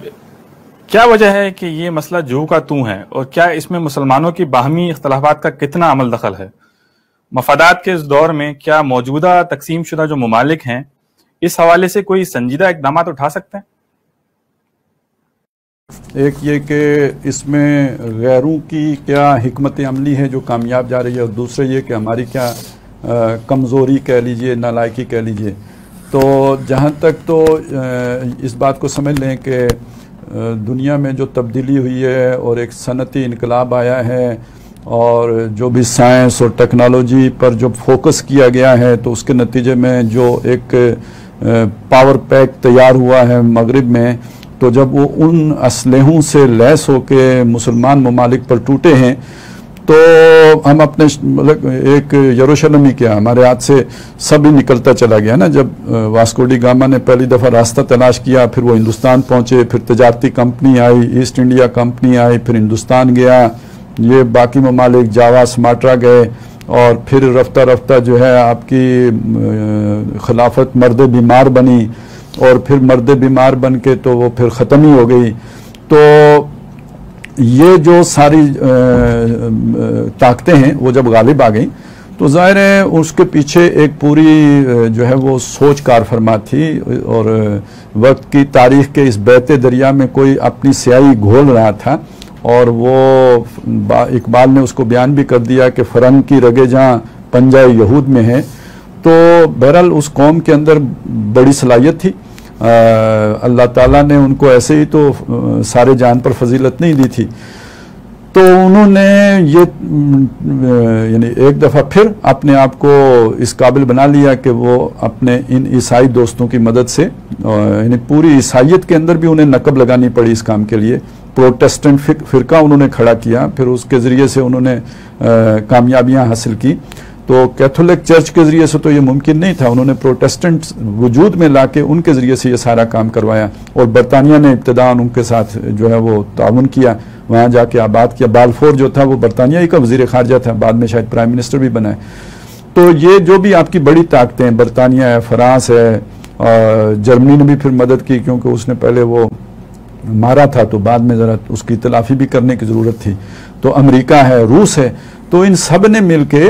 کیا وجہ ہے کہ یہ مسئلہ جو کا تو ہے، اور کیا اس میں مسلمانوں کی باہمی اختلافات کا کتنا عمل دخل ہے؟ مفادات کے اس دور میں کیا موجودہ تقسیم شدہ جو ممالک ہیں اس حوالے سے کوئی سنجیدہ اقدامات اٹھا سکتے ہیں؟ ایک یہ کہ اس میں غیروں کی کیا حکمت عملی ہے جو کامیاب جا رہی ہے، اور دوسرے یہ کہ ہماری کیا کمزوری کہہ لیجئے، نالائکی کہہ لیجئے۔ تو جہاں تک تو اس بات کو سمجھ لیں کہ دنیا میں جو تبدیلی ہوئی ہے اور ایک صنعتی انقلاب آیا ہے، اور جو بھی سائنس اور ٹیکنالوجی پر جو فوکس کیا گیا ہے، تو اس کے نتیجے میں جو ایک پاور پیک تیار ہوا ہے مغرب میں، تو جب وہ ان اسلحوں سے لیس ہو کے مسلمان ممالک پر ٹوٹے ہیں، تو ہم اپنے مطلب ایک یروشلم ہی کیا ہمارے ہاتھ سے سب ہی نکلتا چلا گیا نا۔ جب واسکو ڈی گاما نے پہلی دفعہ راستہ تلاش کیا، پھر وہ ہندوستان پہنچے، پھر تجارتی کمپنی آئی، ایسٹ انڈیا کمپنی آئی، پھر ہندوستان گیا، یہ باقی ممالک جاوا، سماٹرا گئے، اور پھر رفتہ رفتہ جو ہے آپ کی خلافت مرد بیمار بنی، اور پھر مرد بیمار بن کے تو وہ پھر ختم ہی ہو گئی۔ تو یہ جو ساری طاقتیں ہیں وہ جب غالب آ گئیں تو ظاہر ہے اس کے پیچھے ایک پوری جو ہے وہ سوچ کار فرما تھی، اور وقت کی تاریخ کے اس بہتے دریا میں کوئی اپنی سیاہی گھول رہا تھا، اور وہ اقبال نے اس کو بیان بھی کر دیا کہ فرنگ کی رگے جہاں پنجہ یہود میں ہے۔ تو بہرحال اس قوم کے اندر بڑی صلاحیت تھی، اللہ تعالیٰ نے ان کو ایسے ہی تو سارے جان پر فضیلت نہیں دی تھی۔ تو انہوں نے یہ یعنی ایک دفعہ پھر اپنے آپ کو اس قابل بنا لیا کہ وہ اپنے ان عیسائی دوستوں کی مدد سے یعنی پوری عیسائیت کے اندر بھی انہیں نقب لگانی پڑی اس کام کے لیے. پروٹیسٹنٹ فرقہ انہوں نے کھڑا کیا, پھر اس کے ذریعے سے انہوں نے کامیابیاں حاصل کی. تو کیتھولک چرچ کے ذریعے سے تو یہ ممکن نہیں تھا, انہوں نے پروٹیسٹنٹ وجود میں لا کے ان کے ذریعے سے یہ سارا کام کروایا. اور برطانیہ نے ابتداً ان کے ساتھ جو ہے وہ تعاون کیا, وہاں جا کے آباد کیا. بالفور جو تھا وہ برطانیہ ہی کا وزیر خارجہ تھا, بعد میں شاید پرائم منسٹر بھی بنا ہے. تو یہ جو بھی آپ کی بڑی طاقتیں, برطانیہ ہے, فرانس ہے, جرمنی نے بھی پھر مدد کی کیونکہ اس نے پہلے وہ مارا تھا تو بعد میں ذرا اس کی تلافی بھی کرنے کی ضرورت تھی. تو امریکہ ہے, روس ہے, تو ان سب نے مل کے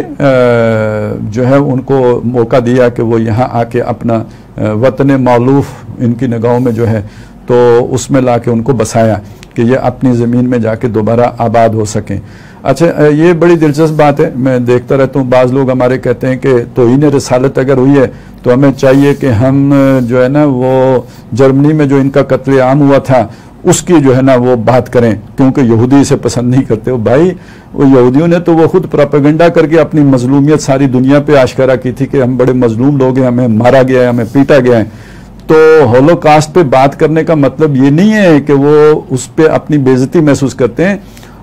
جو ہے ان کو موقع دیا کہ وہ یہاں آ کے اپنا وطن مألوف ان کی نگاہوں میں جو ہے تو اس میں لا کے ان کو بسایا کہ یہ اپنی زمین میں جا کے دوبارہ آباد ہو سکیں. اچھا, یہ بڑی دلچسپ بات ہے, میں دیکھتا رہتا ہوں بعض لوگ ہمارے کہتے ہیں کہ توہین رسالت اگر ہوئی ہے تو ہمیں چاہیے کہ ہم جو ہے نا وہ جرمنی میں جو ان کا قتل عام ہوا تھا اس کی جو ہے نا وہ بات کریں کیونکہ یہودی اسے پسند نہیں کرتے. بھائی وہ یہودیوں نے تو وہ خود پروپیگنڈا کر کے اپنی مظلومیت ساری دنیا پہ آشکارا کی تھی کہ ہم بڑے مظلوم لوگ ہیں, ہمیں مارا گیا ہے, ہمیں پیٹا گیا ہے. تو ہولوکاسٹ پہ بات کرنے کا مطلب یہ نہیں ہے کہ وہ اس پہ اپنی بے عزتی محسوس کرتے ہیں.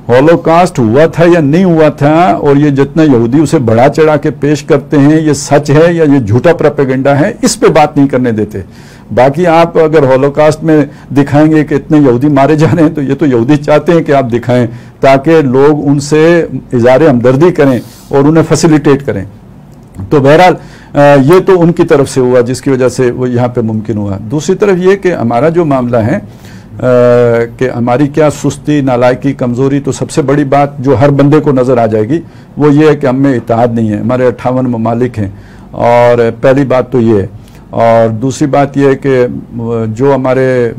ہولوکاسٹ ہوا تھا یا نہیں ہوا تھا, اور یہ جتنا یہودی اسے بڑھا چڑھا کے پیش کرتے ہیں یہ سچ ہے یا یہ جھوٹا پروپیگنڈا ہے, اس پہ بات نہیں کرنے دیتے. باقی آپ اگر ہولوکاسٹ میں دکھائیں گے کہ اتنے یہودی مارے جا رہے ہیں تو یہ تو یہودی چاہتے ہیں کہ آپ دکھائیں تاکہ لوگ ان سے اظہار ہمدردی کریں اور انہیں فیسیلیٹیٹ کریں. تو بہرحال یہ تو ان کی طرف سے ہوا جس کی وجہ سے وہ یہاں پہ ممکن ہوا. دوسری طرف یہ کہ ہمارا جو معاملہ ہے کہ ہماری کیا سستی, نالائکی, کمزوری, تو سب سے بڑی بات جو ہر بندے کو نظر آ جائے گی وہ یہ ہے کہ ہم میں اتحاد نہیں ہے. ہمارے 58 ممالک ہیں, اور پہلی بات تو یہ ہے. اور دوسری بات یہ ہے کہ جو ہمارے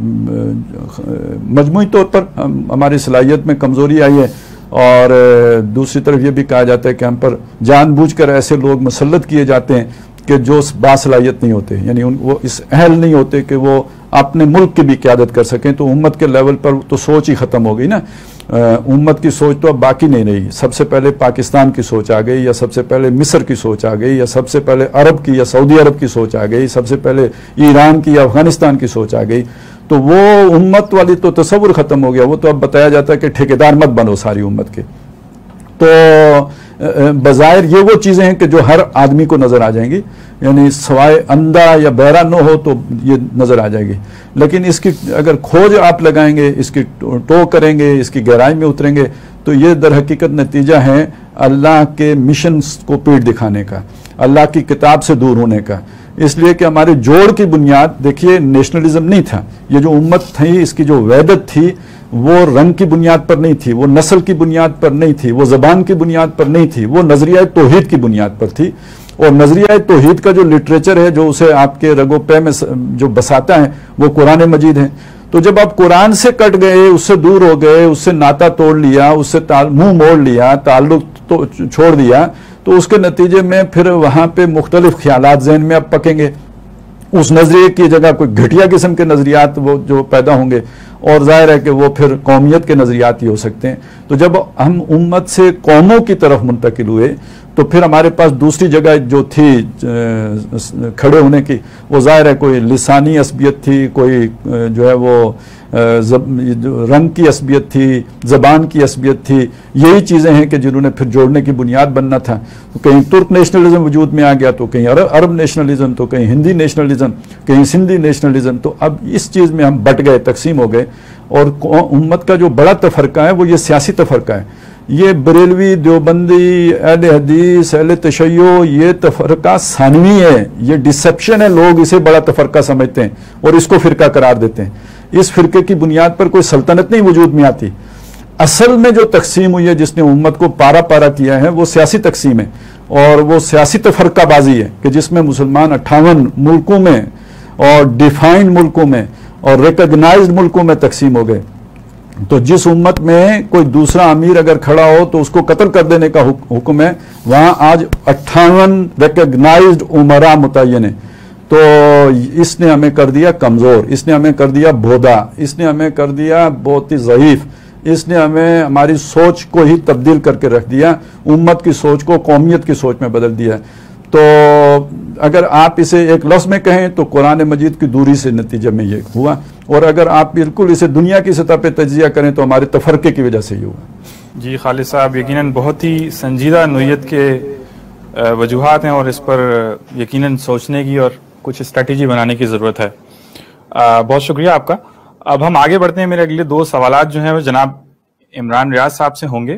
مجموعی طور پر ہماری صلاحیت میں کمزوری آئی ہے, اور دوسری طرف یہ بھی کہا جاتا ہے کہ ہم پر جان بوجھ کر ایسے لوگ مسلط کیے جاتے ہیں کہ جو باصلاحیت نہیں ہوتے, یعنی وہ اس اہل نہیں ہوتے کہ وہ اپنے ملک کی بھی قیادت کر سکیں. تو امت کے لیول پر تو سوچ ہی ختم ہو گئی نا. امت کی سوچ تو اب باقی نہیں رہی. سب سے پہلے پاکستان کی سوچ آ گئی, یا سب سے پہلے مصر کی سوچ آ گئی, یا سب سے پہلے عرب کی یا سعودی عرب کی سوچ آ گئی, سب سے پہلے ایران کی یا افغانستان کی سوچ آ گئی. تو وہ امت والی تو تصور ختم ہو گیا. وہ تو اب بتایا جاتا ہے کہ ٹھیکیدار مت بنو ساری امت کے. تو بظاہر یہ وہ چیزیں ہیں کہ جو ہر آدمی کو نظر آ جائیں گی, یعنی سوائے اندھا یا بہرا نہ ہو تو یہ نظر آ جائے گی. لیکن اس کی اگر کھوج آپ لگائیں گے, اس کی ٹو کریں گے, اس کی گہرائی میں اتریں گے, تو یہ در حقیقت نتیجہ ہے اللہ کے مشنز کو پیٹ دکھانے کا, اللہ کی کتاب سے دور ہونے کا. اس لیے کہ ہمارے جوڑ کی بنیاد دیکھیے نیشنلزم نہیں تھا. یہ جو امت تھی اس کی جو وحدت تھی وہ رنگ کی بنیاد پر نہیں تھی, وہ نسل کی بنیاد پر نہیں تھی, وہ زبان کی بنیاد پر نہیں تھی, وہ نظریہ توحید کی بنیاد پر تھی. اور نظریہ توحید کا جو لٹریچر ہے جو اسے آپ کے رگ و پے میں جو بساتا ہے وہ قرآن مجید ہے. تو جب آپ قرآن سے کٹ گئے, اس سے دور ہو گئے, اس سے ناطہ توڑ لیا, اس سے منہ موڑ لیا, تعلق چھوڑ دیا, تو اس کے نتیجے میں پھر وہاں پہ مختلف خیالات ذہن میں اب پکیں گے. اس نظریے کی جگہ کوئی گھٹیا قسم کے نظریات وہ جو پیدا ہوں گے, اور ظاہر ہے کہ وہ پھر قومیت کے نظریات ہی ہو سکتے ہیں. تو جب ہم امت سے قوموں کی طرف منتقل ہوئے تو پھر ہمارے پاس دوسری جگہ جو تھی کھڑے ہونے کی, وہ ظاہر ہے کوئی لسانی عصبیت تھی, کوئی جو ہے وہ رنگ کی عصبیت تھی, زبان کی عصبیت تھی. یہی چیزیں ہیں کہ جنہوں نے پھر جوڑنے کی بنیاد بننا تھا. تو کہیں ترک نیشنلزم وجود میں آ گیا, تو کہیں عرب نیشنلزم, تو کہیں ہندی نیشنلزم, کہیں سندھی نیشنلزم. تو اب اس چیز میں ہم بٹ گئے, تقسیم ہو گئے. اور امت کا جو بڑا تفرقہ ہے وہ یہ سیاسی تفرقہ ہے. یہ بریلوی, دیوبندی, اہل حدیث, اہل تشیع, یہ تفرقہ ثانوی ہے, یہ ڈسپشن ہے. لوگ اسے بڑا تفرقہ سمجھتے ہیں اور اس کو فرقہ قرار دیتے ہیں. اس فرقے کی بنیاد پر کوئی سلطنت نہیں وجود میں آتی. اصل میں جو تقسیم ہوئی ہے جس نے امت کو پارا پارا کیا ہے وہ سیاسی تقسیم ہے, اور وہ سیاسی تفرقہ بازی ہے کہ جس میں مسلمان 58 ملکوں میں اور ڈیفائنڈ ملکوں میں اور ریکگنائزڈ ملکوں میں تقسیم ہو گئے. تو جس امت میں کوئی دوسرا امیر اگر کھڑا ہو تو اس کو قتل کر دینے کا حکم ہے, وہاں آج 58 ریکگنائزڈ عمرا متعین ہیں. تو اس نے ہمیں کر دیا کمزور, اس نے ہمیں کر دیا بھودا, اس نے ہمیں کر دیا بہت ہی ضعیف. اس نے ہمیں ہماری سوچ کو ہی تبدیل کر کے رکھ دیا، امت کی سوچ کو قومیت کی سوچ میں بدل دیا ہے۔ تو اگر آپ اسے ایک لفظ میں کہیں تو قرآن مجید کی دوری سے نتیجہ میں یہ ہوا، اور اگر آپ بالکل اسے دنیا کی سطح پہ تجزیہ کریں تو ہمارے تفرقے کی وجہ سے ہی ہوا۔ جی خالد صاحب، یقیناً بہت ہی سنجیدہ نوعیت کے وجوہات ہیں، اور اس پر یقیناً سوچنے کی اور کچھ اسٹریٹجی بنانے کی ضرورت ہے۔ بہت شکریہ آپ کا۔ اب ہم آگے بڑھتے ہیں۔ میرے اگلے 2 سوالات جو ہیں وہ جناب عمران ریاض صاحب سے ہوں گے۔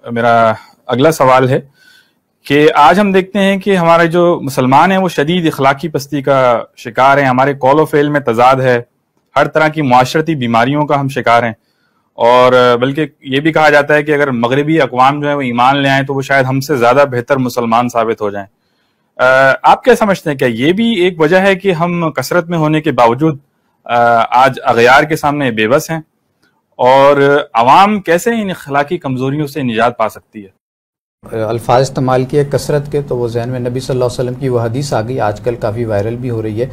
میرا اگلا سوال ہے کہ آج ہم دیکھتے ہیں کہ ہمارے جو مسلمان ہیں وہ شدید اخلاقی پستی کا شکار ہیں، ہمارے قول و فعل میں تضاد ہے، ہر طرح کی معاشرتی بیماریوں کا ہم شکار ہیں، اور بلکہ یہ بھی کہا جاتا ہے کہ اگر مغربی اقوام جو ہیں وہ ایمان لے آئیں تو وہ شاید ہم سے زیادہ بہتر مسلمان ثابت ہو جائیں۔ آپ کیا سمجھتے ہیں، کیا یہ بھی ایک وجہ ہے کہ ہم کثرت میں ہونے کے باوجود آج اغیار کے سامنے بے بس ہیں، اور عوام کیسے ان اخلاقی کمزوریوں سے نجات پا سکتی ہے؟ الفاظ استعمال کیے کثرت کے تو وہ ذہن میں نبی صلی اللہ علیہ وسلم کی وہ حدیث آ گئی، آج کل کافی وائرل بھی ہو رہی ہے،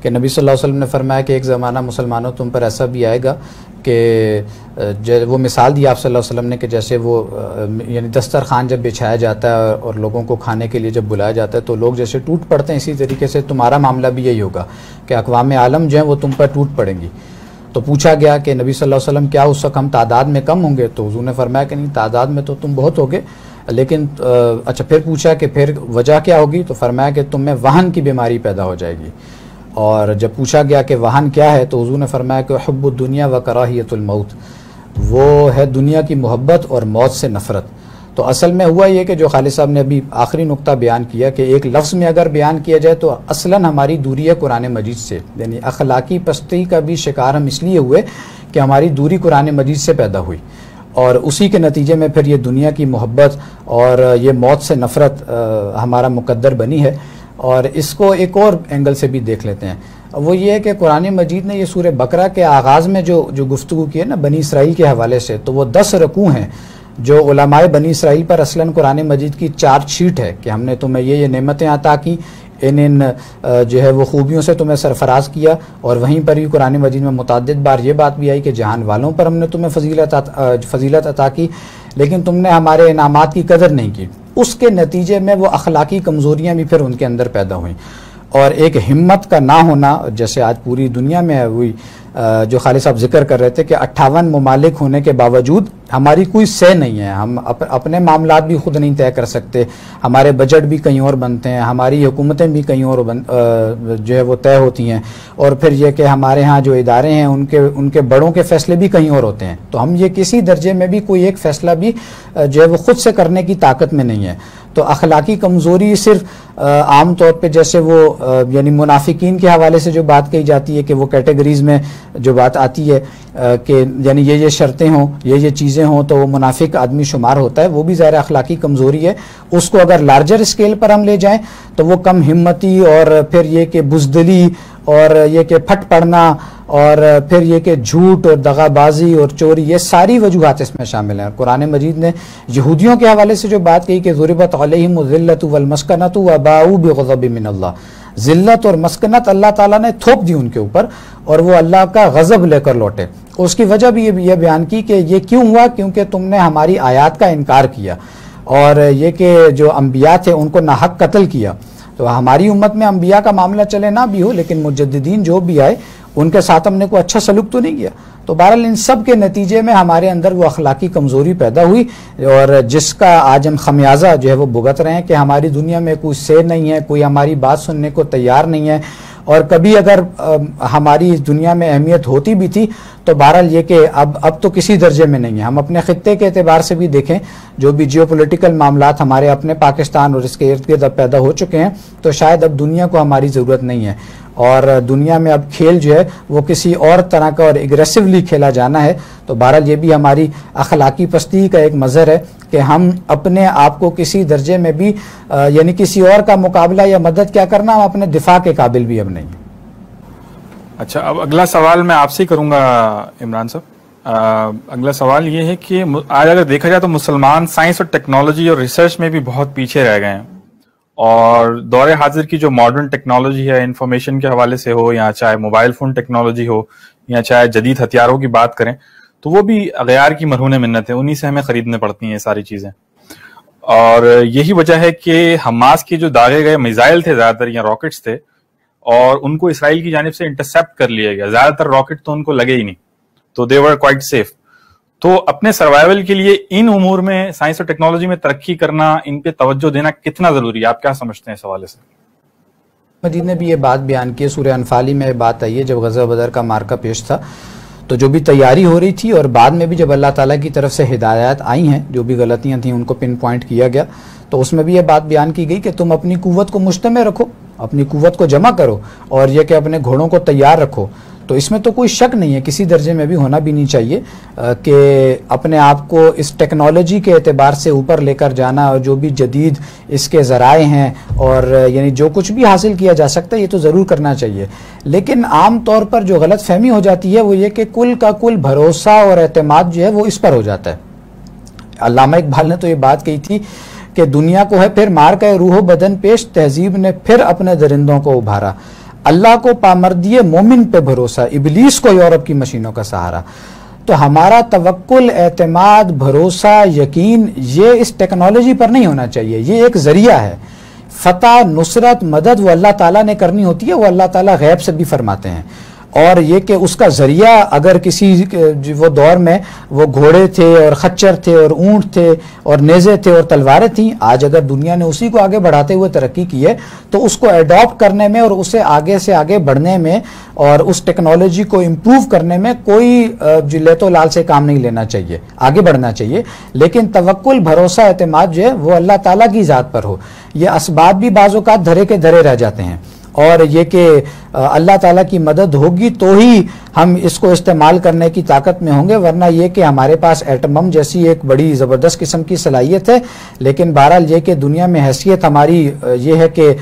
کہ نبی صلی اللہ علیہ وسلم نے فرمایا کہ ایک زمانہ مسلمانوں تم پر ایسا بھی آئے گا کہ وہ مثال دی آپ صلی اللہ علیہ وسلم نے کہ جیسے وہ یعنی دسترخوان جب بچھایا جاتا ہے اور لوگوں کو کھانے کے لیے جب بلایا جاتا ہے تو لوگ جیسے ٹوٹ پڑتے ہیں، اسی طریقے سے تمہارا معاملہ بھی یہی ہوگا کہ اقوام عالم جو ہیں وہ تم پر ٹوٹ پڑیں گی۔ تو پوچھا گیا کہ نبی صلی اللہ علیہ وسلم کیا اس وقت ہم تعداد میں کم ہوں گے؟ تو حضور نے فرمایا کہ نہیں، تعداد میں تو تم بہت ہوگے، لیکن اچھا پھر پوچھا کہ پھر وجہ کیا ہوگی؟ تو فرمایا کہ تم میں وہن کی بیماری پیدا ہو جائے گی۔ اور جب پوچھا گیا کہ وہن کیا ہے تو حضور نے فرمایا کہ حب الدنیا و کراہیت الموت، وہ ہے دنیا کی محبت اور موت سے نفرت۔ تو اصل میں ہوا یہ کہ جو خالد صاحب نے ابھی آخری نقطہ بیان کیا کہ ایک لفظ میں اگر بیان کیا جائے تو اصلاً ہماری دوری ہے قرآن مجید سے، یعنی اخلاقی پستی کا بھی شکار ہم اس لیے ہوئے کہ ہماری دوری قرآن مجید سے پیدا ہوئی، اور اسی کے نتیجے میں پھر یہ دنیا کی محبت اور یہ موت سے نفرت ہمارا مقدر بنی ہے۔ اور اس کو ایک اور اینگل سے بھی دیکھ لیتے ہیں، وہ یہ ہے کہ قرآن مجید نے یہ سورہ بقرہ کے آغاز میں جو گفتگو کی ہے نا بنی اسرائیل کے حوالے سے، تو وہ 10 رکوع ہیں جو علماء بنی اسرائیل پر اصلاً قرآن مجید کی چارج شیٹ ہے کہ ہم نے تمہیں یہ نعمتیں عطا کی، ان جو ہے وہ خوبیوں سے تمہیں سرفراز کیا، اور وہیں پر بھی قرآن مجید میں متعدد بار یہ بات بھی آئی کہ جہان والوں پر ہم نے تمہیں فضیلت عطا کی، لیکن تم نے ہمارے انعامات کی قدر نہیں کی۔ اس کے نتیجے میں وہ اخلاقی کمزوریاں بھی پھر ان کے اندر پیدا ہوئیں، اور ایک ہمت کا نہ ہونا، جیسے آج پوری دنیا میں ہے ہوئی، جو خالد صاحب ذکر کر رہے تھے کہ 58 ممالک ہونے کے باوجود ہماری کوئی سے نہیں ہے، ہم اپنے معاملات بھی خود نہیں طے کر سکتے، ہمارے بجٹ بھی کہیں اور بنتے ہیں، ہماری حکومتیں بھی کہیں اور جو ہے وہ طے ہوتی ہیں، اور پھر یہ کہ ہمارے ہاں جو ادارے ہیں ان کے بڑوں کے فیصلے بھی کہیں اور ہوتے ہیں، تو ہم یہ کسی درجے میں بھی کوئی ایک فیصلہ بھی جو ہے وہ خود سے کرنے کی طاقت میں نہیں ہے۔ تو اخلاقی کمزوری صرف عام طور پہ جیسے وہ یعنی منافقین کے حوالے سے جو بات کہی جاتی ہے کہ وہ کیٹیگریز میں جو بات آتی ہے کہ یعنی یہ شرطیں ہوں، یہ چیزیں ہوں تو وہ منافق آدمی شمار ہوتا ہے، وہ بھی ظاہر اخلاقی کمزوری ہے۔ اس کو اگر لارجر اسکیل پر ہم لے جائیں تو وہ کم ہمتی، اور پھر یہ کہ بزدلی، اور یہ کہ پھٹ پڑنا، اور پھر یہ کہ جھوٹ اور دغا بازی اور چوری، یہ ساری وجوہات اس میں شامل ہیں۔ قرآن مجید نے یہودیوں کے حوالے سے جو بات کہی کہ ضربت علیہم الذلۃ والمسکنۃ وباؤوا بغضب من اللہ، ذلت اور مسکنت اللہ تعالیٰ نے تھوپ دی ان کے اوپر، اور وہ اللہ کا غضب لے کر لوٹے۔ اس کی وجہ بھی یہ بیان کی کہ یہ کیوں ہوا، کیونکہ تم نے ہماری آیات کا انکار کیا، اور یہ کہ جو انبیاء تھے ان کو ناحق قتل کیا۔ تو ہماری امت میں انبیاء کا معاملہ چلے نہ بھی ہو، لیکن مجددین جو بھی آئے ان کے ساتھ ہم نے کوئی اچھا سلوک تو نہیں کیا۔ تو بہرحال ان سب کے نتیجے میں ہمارے اندر وہ اخلاقی کمزوری پیدا ہوئی، اور جس کا آج ہم خمیازہ جو ہے وہ بھگت رہے ہیں کہ ہماری دنیا میں کوئی سے نہیں ہے، کوئی ہماری بات سننے کو تیار نہیں ہے، اور کبھی اگر ہماری اس دنیا میں اہمیت ہوتی بھی تھی تو بہرحال یہ کہ اب تو کسی درجے میں نہیں ہے۔ ہم اپنے خطے کے اعتبار سے بھی دیکھیں، جو بھی جیو پولیٹیکل معاملات ہمارے اپنے پاکستان اور اس کے ارد گرد اب پیدا ہو چکے ہیں، تو شاید اب دنیا کو ہماری ضرورت نہیں ہے، اور دنیا میں اب کھیل جو ہے وہ کسی اور طرح کا اور اگریسولی کھیلا جانا ہے۔ تو بہرحال یہ بھی ہماری اخلاقی پستی کا ایک مظہر ہے کہ ہم اپنے آپ کو کسی درجے میں بھی یعنی کسی اور کا مقابلہ یا مدد کیا کرنا، ہم اپنے دفاع کے قابل بھی اب نہیں ہیں۔ اچھا، اب اگلا سوال میں آپ سے ہی کروں گا عمران صاحب۔ اگلا سوال یہ ہے کہ آج اگر دیکھا جائے تو مسلمان سائنس اور ٹیکنالوجی اور ریسرچ میں بھی بہت پیچھے رہ گئے ہیں، اور دور حاضر کی جو ماڈرن ٹیکنالوجی ہے انفارمیشن کے حوالے سے ہو، یا چاہے موبائل فون ٹیکنالوجی ہو، یا چاہے جدید ہتھیاروں کی بات کریں، تو وہ بھی اغیار کی مرہون منت ہے، انہی سے ہمیں خریدنے پڑتی ہیں یہ ساری چیزیں. اور یہی وجہ ہے کہ حماس کے جو داغے گئے میزائل تھے زیادہ تر یا راکٹس تھے، اور ان کو اسرائیل کی جانب سے انٹرسپٹ کر لیا گیا. زیادہ تر راکٹ تو ان کو لگے ہی نہیں، تو دے ور کوائٹ سیف. تو اپنے سروائیول کے لیے ان امور میں سائنس اور ٹیکنالوجی میں ترقی کرنا، ان پہ توجہ دینا کتنا ضروری ہے؟ آپ کیا سمجھتے ہیں اس حوالے سے؟ مجید نے بھی یہ بات بیان کی، سورہ انفال میں بات آئی ہے جب غزوہ بدر کا مارکا پیش تھا تو جو بھی تیاری ہو رہی تھی، اور بعد میں بھی جب اللہ تعالیٰ کی طرف سے ہدایات آئی ہیں، جو بھی غلطیاں تھیں ان کو پن پوائنٹ کیا گیا، تو اس میں بھی یہ بات بیان کی گئی کہ تم اپنی قوت کو مجتمع رکھو، اپنی قوت کو جمع کرو، اور یہ کہ اپنے گھوڑوں کو تیار رکھو. تو اس میں تو کوئی شک نہیں ہے، کسی درجے میں بھی ہونا بھی نہیں چاہیے کہ اپنے آپ کو اس ٹیکنالوجی کے اعتبار سے اوپر لے کر جانا، اور جو بھی جدید اس کے ذرائع ہیں اور یعنی جو کچھ بھی حاصل کیا جا سکتا ہے یہ تو ضرور کرنا چاہیے. لیکن عام طور پر جو غلط فہمی ہو جاتی ہے وہ یہ کہ کل کا کل بھروسہ اور اعتماد جو ہے وہ اس پر ہو جاتا ہے. علامہ اقبال نے تو یہ بات کہی تھی کہ دنیا کو ہے پھر مار کے روح و بدن پیش، تہذیب نے پھر اپنے درندوں کو ابھارا. اللہ کو پامردی مومن پہ بھروسہ، ابلیس کو یورپ کی مشینوں کا سہارا. تو ہمارا توکل، اعتماد، بھروسہ، یقین یہ اس ٹیکنالوجی پر نہیں ہونا چاہیے. یہ ایک ذریعہ ہے. فتح، نصرت، مدد وہ اللہ تعالیٰ نے کرنی ہوتی ہے، وہ اللہ تعالیٰ غیب سے بھی فرماتے ہیں. اور یہ کہ اس کا ذریعہ اگر کسی وہ دور میں وہ گھوڑے تھے اور خچر تھے اور اونٹ تھے اور نیزے تھے اور تلواریں تھیں، آج اگر دنیا نے اسی کو آگے بڑھاتے ہوئے ترقی کی ہے تو اس کو ایڈاپٹ کرنے میں اور اسے آگے سے آگے بڑھنے میں اور اس ٹیکنالوجی کو امپروو کرنے میں کوئی لیت و لال سے کام نہیں لینا چاہیے، آگے بڑھنا چاہیے. لیکن توکل، بھروسہ، اعتماد جو ہے وہ اللہ تعالیٰ کی ذات پر ہو. یہ اسباب بھی بعض اوقات دھرے کے دھرے رہ جاتے ہیں، اور یہ کہ اللہ تعالیٰ کی مدد ہوگی تو ہی ہم اس کو استعمال کرنے کی طاقت میں ہوں گے، ورنہ یہ کہ ہمارے پاس ایٹم بم جیسی ایک بڑی زبردست قسم کی صلاحیت ہے، لیکن بہرحال یہ کہ دنیا میں حیثیت ہماری یہ ہے کہ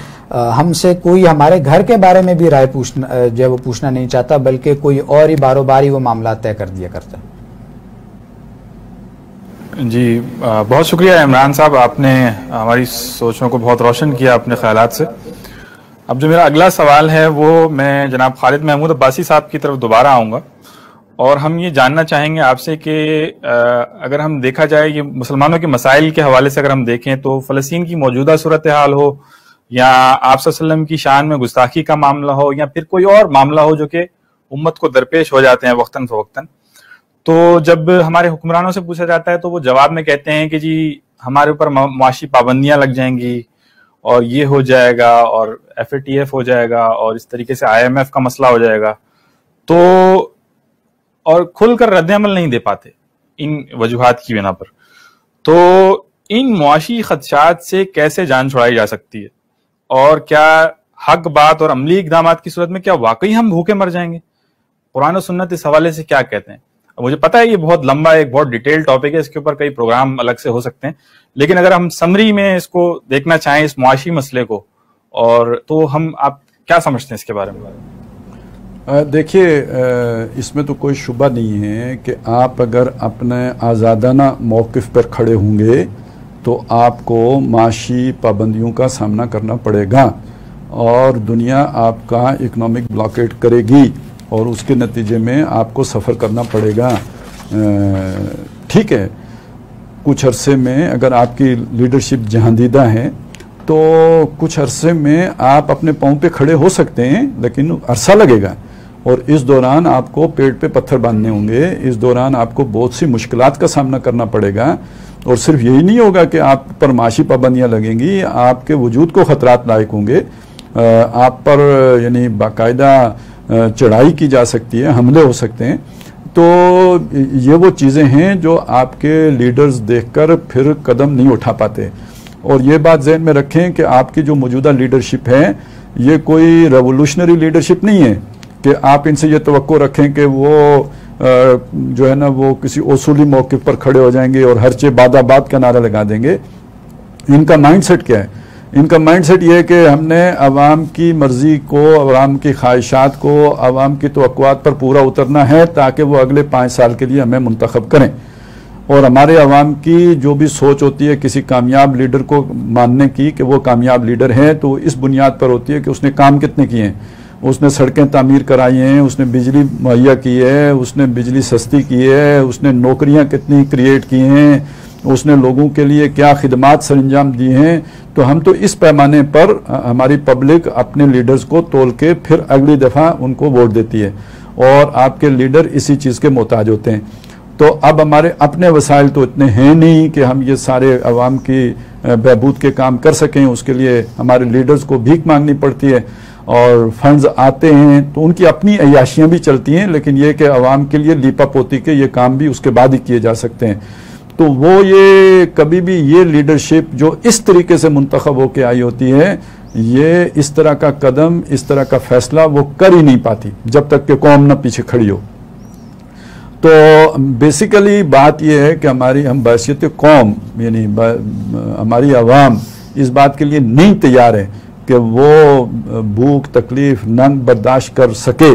ہم سے کوئی ہمارے گھر کے بارے میں بھی رائے پوچھنا نہیں چاہتا، بلکہ کوئی اور ہی بارو باری وہ معاملات طے کر دیا کرتا ہے. جی بہت شکریہ عمران صاحب، آپ نے ہماری سوچوں کو بہت روشن کیا اپنے خیالات سے. اب جو میرا اگلا سوال ہے وہ میں جناب خالد محمود عباسی صاحب کی طرف دوبارہ آؤں گا، اور ہم یہ جاننا چاہیں گے آپ سے کہ اگر ہم دیکھا جائے یہ مسلمانوں کے مسائل کے حوالے سے اگر ہم دیکھیں تو فلسطین کی موجودہ صورتحال ہو یا آپ صلی اللہ علیہ وسلم کی شان میں گستاخی کا معاملہ ہو یا پھر کوئی اور معاملہ ہو جو کہ امت کو درپیش ہو جاتے ہیں وقتاً فوقتاً، تو جب ہمارے حکمرانوں سے پوچھا جاتا ہے تو وہ جواب میں کہتے ہیں کہ جی ہمارے اوپر معاشی پابندیاں لگ جائیں گی اور یہ ہو جائے گا اور FATF ہو جائے گا اور اس طریقے سے IMF کا مسئلہ ہو جائے گا، تو اور کھل کر رد عمل نہیں دے پاتے ان وجوہات کی بنا پر. تو ان معاشی خدشات سے کیسے جان چھڑائی جا سکتی ہے، اور کیا حق بات اور عملی اقدامات کی صورت میں کیا واقعی ہم بھوکے مر جائیں گے؟ قرآن و سنت اس حوالے سے کیا کہتے ہیں؟ مجھے پتا ہے یہ بہت لمبا ایک بہت ڈیٹیل ٹاپک ہے، اس کے اوپر کئی پروگرام الگ سے ہو سکتے ہیں، لیکن اگر ہم سمری میں اس کو دیکھنا چاہیں اس معاشی مسئلے کو، اور تو آپ کیا سمجھتے ہیں اس کے بارے میں؟ دیکھیے اس میں تو کوئی شبہ نہیں ہے کہ آپ اگر اپنے آزادانہ موقف پر کھڑے ہوں گے تو آپ کو معاشی پابندیوں کا سامنا کرنا پڑے گا، اور دنیا آپ کا اکنامک بلاکیٹ کرے گی اور اس کے نتیجے میں آپ کو سفر کرنا پڑے گا. ٹھیک ہے، کچھ عرصے میں اگر آپ کی لیڈرشپ جہاندیدہ ہے تو کچھ عرصے میں آپ اپنے پاؤں پہ کھڑے ہو سکتے ہیں، لیکن عرصہ لگے گا، اور اس دوران آپ کو پیٹ پہ پتھر باندھنے ہوں گے، اس دوران آپ کو بہت سی مشکلات کا سامنا کرنا پڑے گا. اور صرف یہی نہیں ہوگا کہ آپ پر معاشی پابندیاں لگیں گی، آپ کے وجود کو خطرات لاحق ہوں گے، آپ پر یعنی باقاعدہ چڑھائی کی جا سکتی ہے، حملے ہو سکتے ہیں. تو یہ وہ چیزیں ہیں جو آپ کے لیڈرز دیکھ کر پھر قدم نہیں اٹھا پاتے. اور یہ بات ذہن میں رکھیں کہ آپ کی جو موجودہ لیڈرشپ ہے یہ کوئی ریولوشنری لیڈرشپ نہیں ہے کہ آپ ان سے یہ توقع رکھیں کہ وہ جو ہے نا وہ کسی اصولی موقف پر کھڑے ہو جائیں گے اور ہر چیز باد آباد کا نعرہ لگا دیں گے. ان کا مائنڈ سیٹ کیا ہے؟ ان کا مائنڈ سیٹ یہ ہے کہ ہم نے عوام کی مرضی کو، عوام کی خواہشات کو، عوام کی توقعات پر پورا اترنا ہے تاکہ وہ اگلے 5 سال کے لیے ہمیں منتخب کریں. اور ہمارے عوام کی جو بھی سوچ ہوتی ہے کسی کامیاب لیڈر کو ماننے کی کہ وہ کامیاب لیڈر ہے، تو اس بنیاد پر ہوتی ہے کہ اس نے کام کتنے کیے ہیں. اس نے سڑکیں تعمیر کرائی ہیں، اس نے بجلی مہیا کی ہے، اس نے بجلی سستی کی ہے، اس نے نوکریاں کتنی کریٹ کی ہیں، اس نے لوگوں کے لیے کیا خدمات سر انجام دی ہیں. تو ہم تو اس پیمانے پر ہماری پبلک اپنے لیڈرز کو تول کے پھر اگلی دفعہ ان کو ووٹ دیتی ہے، اور آپ کے لیڈر اسی چیز کے محتاج ہوتے ہیں. تو اب ہمارے اپنے وسائل تو اتنے ہیں نہیں کہ ہم یہ سارے عوام کی بہبود کے کام کر سکیں. اس کے لیے ہمارے لیڈرز کو بھیک مانگنی پڑتی ہے، اور فنڈز آتے ہیں تو ان کی اپنی عیاشیاں بھی چلتی ہیں، لیکن یہ کہ عوام کے لیے لیپا پوتی کے یہ کام بھی اس کے بعد ہی کیے جا سکتے ہیں. تو وہ یہ کبھی بھی یہ لیڈرشپ جو اس طریقے سے منتخب ہو کے آئی ہوتی ہے، یہ اس طرح کا قدم، اس طرح کا فیصلہ وہ کر ہی نہیں پاتی جب تک کہ قوم نہ پیچھے کھڑی ہو. تو بیسیکلی بات یہ ہے کہ ہم بحیثیت قوم، یعنی ہماری عوام اس بات کے لیے نہیں تیار ہے کہ وہ بھوک، تکلیف، ننگ برداشت کر سکے.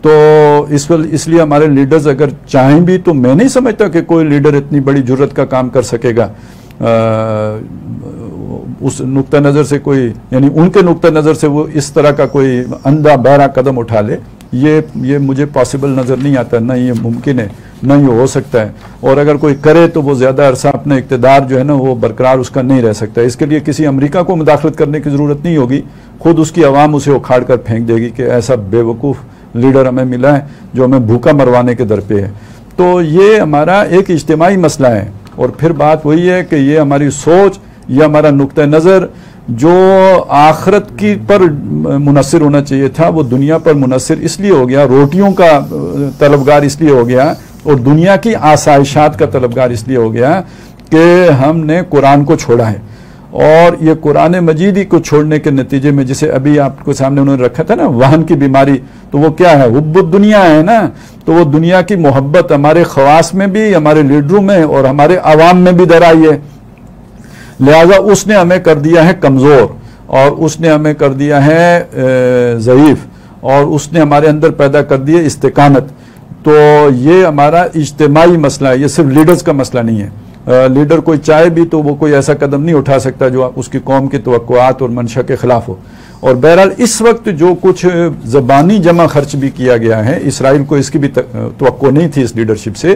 تو اس لیے ہمارے لیڈرز اگر چاہیں بھی تو میں نہیں سمجھتا کہ کوئی لیڈر اتنی بڑی جرت کا کام کر سکے گا. اس نقطہ نظر سے کوئی، یعنی ان کے نقطہ نظر سے وہ اس طرح کا کوئی اندھا بہرا قدم اٹھا لے، یہ مجھے پاسبل نظر نہیں آتا، نہ یہ ممکن ہے، نہ یہ ہو سکتا ہے. اور اگر کوئی کرے تو وہ زیادہ عرصہ اپنا اقتدار جو ہے نا وہ برقرار اس کا نہیں رہ سکتا. اس کے لیے کسی امریکہ کو مداخلت کرنے کی ضرورت نہیں ہوگی، خود اس کی عوام اسے اکھاڑ کر پھینک دے گی کہ ایسا بے وقوف لیڈر ہمیں ملا ہے جو ہمیں بھوکا مروانے کے در پہ ہے. تو یہ ہمارا ایک اجتماعی مسئلہ ہے، اور پھر بات وہی ہے کہ یہ ہماری سوچ، یہ ہمارا نقطہ نظر جو آخرت کی پر منحصر ہونا چاہیے تھا، وہ دنیا پر منحصر اس لیے ہو گیا، روٹیوں کا طلبگار اس لیے ہو گیا، اور دنیا کی آسائشات کا طلبگار اس لیے ہو گیا کہ ہم نے قرآن کو چھوڑا ہے. اور یہ قرآن مجید ہی کو چھوڑنے کے نتیجے میں، جسے ابھی آپ کو سامنے انہوں نے رکھا تھا نا، وہن کی بیماری، تو وہ کیا ہے؟ حب الدنیا ہے نا. تو وہ دنیا کی محبت ہمارے خواص میں بھی، ہمارے لیڈروں میں اور ہمارے عوام میں بھی در آئی ہے. لہذا اس نے ہمیں کر دیا ہے کمزور، اور اس نے ہمیں کر دیا ہے ضعیف، اور اس نے ہمارے اندر پیدا کر دی ہے استقامت. تو یہ ہمارا اجتماعی مسئلہ ہے، یہ صرف لیڈرز کا مسئلہ نہیں ہے. لیڈر کوئی چاہے بھی تو وہ کوئی ایسا قدم نہیں اٹھا سکتا جو اس کی قوم کی توقعات اور منشا کے خلاف ہو. اور بہرحال اس وقت جو کچھ زبانی جمع خرچ بھی کیا گیا ہے، اسرائیل کو اس کی بھی توقع نہیں تھی اس لیڈرشپ سے،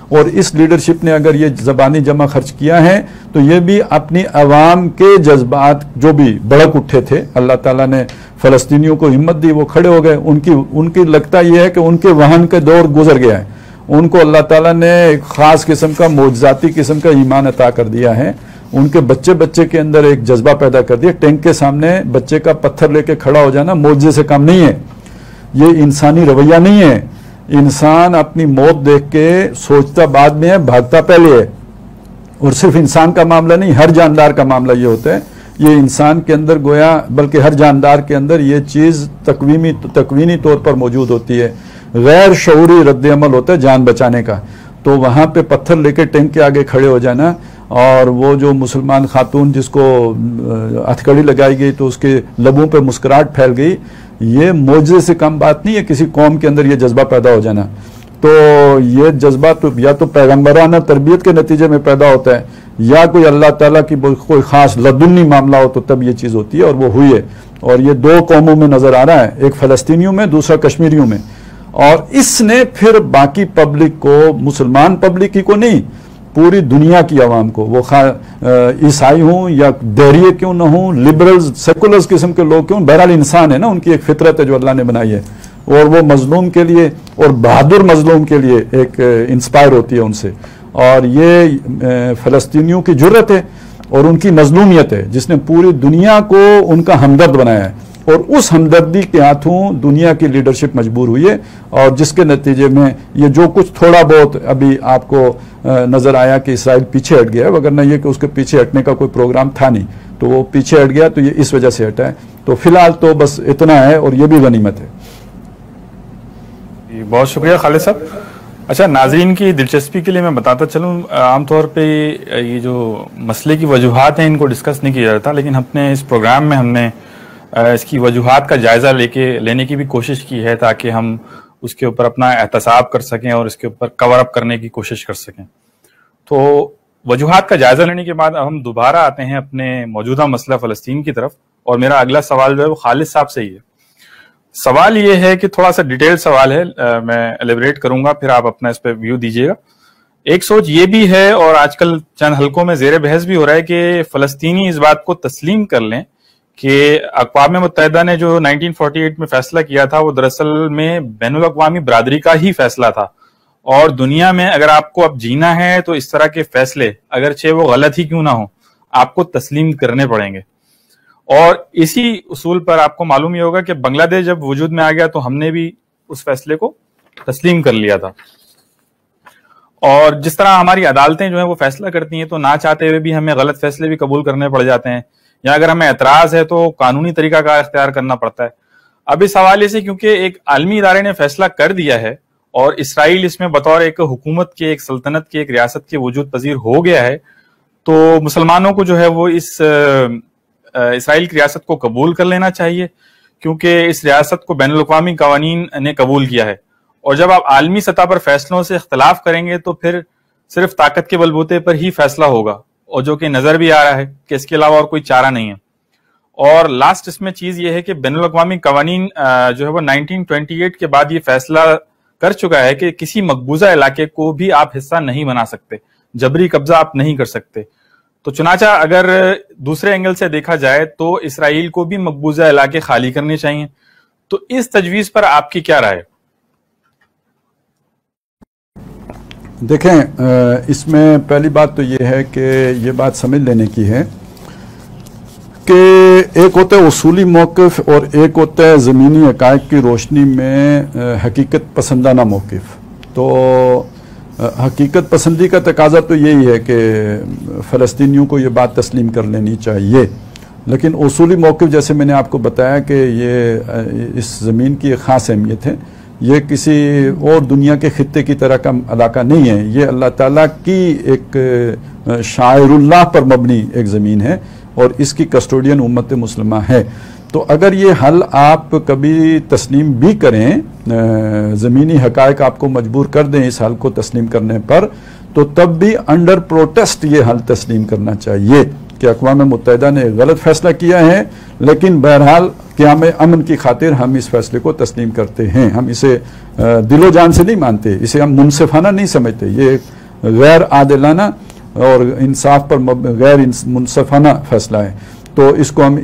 اور اس لیڈرشپ نے اگر یہ زبانی جمع خرچ کیا ہے تو یہ بھی اپنی عوام کے جذبات جو بھی بڑک اٹھے تھے، اللہ تعالیٰ نے فلسطینیوں کو ہمت دی، وہ کھڑے ہو گئے. ان کی لگتا یہ ہے کہ ان کے وہن کے دور گزر گیا ہے. ان کو اللہ تعالیٰ نے ایک خاص قسم کا معجزاتی قسم کا ایمان عطا کر دیا ہے. ان کے بچے کے اندر ایک جذبہ پیدا کر دیا. ٹینک کے سامنے بچے کا پتھر لے کے کھڑا ہو جانا معجزے سے کم نہیں ہے، یہ انسانی رویہ نہیں ہے. انسان اپنی موت دیکھ کے سوچتا بعد میں ہے، بھاگتا پہلے ہے. اور صرف انسان کا معاملہ نہیں، ہر جاندار کا معاملہ یہ ہوتا ہے. یہ انسان کے اندر گویا بلکہ ہر جاندار کے اندر یہ چیز تکوینی طور پر موجود ہوتی ہے. غیر شعوری رد عمل ہوتا ہے جان بچانے کا. تو وہاں پہ پتھر لے کے ٹینک کے آگے کھڑے ہو جانا، اور وہ جو مسلمان خاتون جس کو ہتھکڑی لگائی گئی تو اس کے لبوں پہ مسکراہٹ پھیل گئی، یہ معجزے سے کم بات نہیں ہے کسی قوم کے اندر یہ جذبہ پیدا ہو جانا. تو یہ جذبہ تو یا تو پیغمبرانہ تربیت کے نتیجے میں پیدا ہوتا ہے، یا کوئی اللہ تعالیٰ کی کوئی خاص لدنی معاملہ ہو تو تب یہ چیز ہوتی ہے، اور وہ ہوئی ہے. اور یہ دو قوموں میں نظر آ رہا ہے، ایک فلسطینیوں میں، دوسرا کشمیریوں میں. اور اس نے پھر باقی پبلک کو، مسلمان پبلک ہی کو نہیں، پوری دنیا کی عوام کو، وہ عیسائی ہوں یا دہریے کیوں نہ ہوں، لبرلز، سیکولرز قسم کے لوگ کیوں، بہرحال انسان ہے نا، ان کی ایک فطرت ہے جو اللہ نے بنائی ہے، اور وہ مظلوم کے لیے، اور بہادر مظلوم کے لیے ایک انسپائر ہوتی ہے ان سے. اور یہ فلسطینیوں کی جرت ہے اور ان کی مظلومیت ہے جس نے پوری دنیا کو ان کا ہمدرد بنایا ہے. اور اس ہمدردی کے ہاتھوں دنیا کی لیڈرشپ مجبور ہوئی ہے، اور جس کے نتیجے میں یہ جو کچھ تھوڑا بہت ابھی آپ کو نظر آیا کہ اسرائیل پیچھے ہٹ گیا ہے، وگرنہ یہ کہ اس کے پیچھے ہٹنے کا کوئی پروگرام تھا نہیں، تو وہ پیچھے ہٹ گیا تو یہ اس وجہ سے ہٹا ہے. تو فی الحال تو بس اتنا ہے، اور یہ بھی غنیمت ہے. بہت شکریہ خالد صاحب. اچھا، ناظرین کی دلچسپی کے لیے میں بتاتا چلوں، عام طور پہ یہ جو مسئلے کی وجوہات ہیں ان کو ڈسکس نہیں کیا جاتا، لیکن اپنے اس پروگرام میں ہم نے اس کی وجوہات کا جائزہ لینے کی بھی کوشش کی ہے تاکہ ہم اس کے اوپر اپنا احتساب کر سکیں اور اس کے اوپر کور اپ کرنے کی کوشش کر سکیں. تو وجوہات کا جائزہ لینے کے بعد ہم دوبارہ آتے ہیں اپنے موجودہ مسئلہ فلسطین کی طرف، اور میرا اگلا سوال جو ہے وہ خالد صاحب سے ہی ہے. سوال یہ ہے کہ تھوڑا سا ڈیٹیل سوال ہے، میں ایلیبریٹ کروں گا، پھر آپ اپنا اس پہ ویو دیجیے گا۔ ایک سوچ یہ بھی ہے، اور آج کل چند حلقوں میں زیر بحث بھی ہو رہا ہے، کہ فلسطینی اس بات کو تسلیم کر لیں کہ اقوام متحدہ نے جو 1948 میں فیصلہ کیا تھا وہ دراصل میں بین الاقوامی برادری کا ہی فیصلہ تھا، اور دنیا میں اگر آپ کو اب جینا ہے تو اس طرح کے فیصلے اگرچہ وہ غلط ہی کیوں نہ ہوں آپ کو تسلیم کرنے پڑیں گے۔ اور اسی اصول پر آپ کو معلوم یہ ہوگا کہ بنگلہ دیش جب وجود میں آ گیا تو ہم نے بھی اس فیصلے کو تسلیم کر لیا تھا، اور جس طرح ہماری عدالتیں جو ہیں وہ فیصلہ کرتی ہیں تو نہ چاہتے ہوئے بھی ہمیں غلط فیصلے بھی قبول کرنے پڑ جاتے ہیں، یا اگر ہمیں اعتراض ہے تو قانونی طریقہ کار اختیار کرنا پڑتا ہے۔ اب اس حوالے سے کیونکہ ایک عالمی ادارے نے فیصلہ کر دیا ہے اور اسرائیل اس میں بطور ایک حکومت کے، ایک سلطنت کے، ایک ریاست کے وجود پذیر ہو گیا ہے، تو مسلمانوں کو جو ہے وہ اس اسرائیل کی ریاست کو قبول کر لینا چاہیے، کیونکہ اس ریاست کو بین الاقوامی قوانین نے قبول کیا ہے۔ اور جب آپ عالمی سطح پر فیصلوں سے اختلاف کریں گے تو پھر صرف طاقت کے بلبوتے پر ہی فیصلہ ہوگا، اور جو کہ نظر بھی آ رہا ہے کہ اس کے علاوہ اور کوئی چارہ نہیں ہے۔ اور لاسٹ اس میں چیز یہ ہے کہ بین الاقوامی قوانین جو ہے وہ 1928 کے بعد یہ فیصلہ کر چکا ہے کہ کسی مقبوضہ علاقے کو بھی آپ حصہ نہیں بنا سکتے، جبری قبضہ آپ نہیں کر سکتے۔ تو چنانچہ اگر دوسرے اینگل سے دیکھا جائے تو اسرائیل کو بھی مقبوضہ علاقے خالی کرنے چاہیے۔ تو اس تجویز پر آپ کی کیا رائے ہے؟ دیکھیں، اس میں پہلی بات تو یہ ہے کہ یہ بات سمجھ لینے کی ہے کہ ایک ہوتا ہے اصولی موقف اور ایک ہوتا ہے زمینی حقائق کی روشنی میں حقیقت پسندانہ موقف۔ تو حقیقت پسندی کا تقاضا تو یہی ہے کہ فلسطینیوں کو یہ بات تسلیم کر لینی چاہیے، لیکن اصولی موقف جیسے میں نے آپ کو بتایا کہ یہ اس زمین کی ایک خاص اہمیت ہے، یہ کسی اور دنیا کے خطے کی طرح کا علاقہ نہیں ہے، یہ اللہ تعالیٰ کی ایک شاعر اللہ پر مبنی ایک زمین ہے اور اس کی کسٹوڈین امت مسلمہ ہے۔ تو اگر یہ حل آپ کبھی تسلیم بھی کریں، زمینی حقائق آپ کو مجبور کر دیں اس حل کو تسلیم کرنے پر، تو تب بھی انڈر پروٹیسٹ یہ حل تسلیم کرنا چاہیے کہ اقوام متحدہ نے غلط فیصلہ کیا ہے، لیکن بہرحال قیام امن کی خاطر ہم اس فیصلے کو تسلیم کرتے ہیں، ہم اسے دل و جان سے نہیں مانتے، اسے ہم منصفانہ نہیں سمجھتے، یہ غیر عادلانہ اور انصاف پر غیر منصفانہ فیصلہ ہے، تو اس کو ہم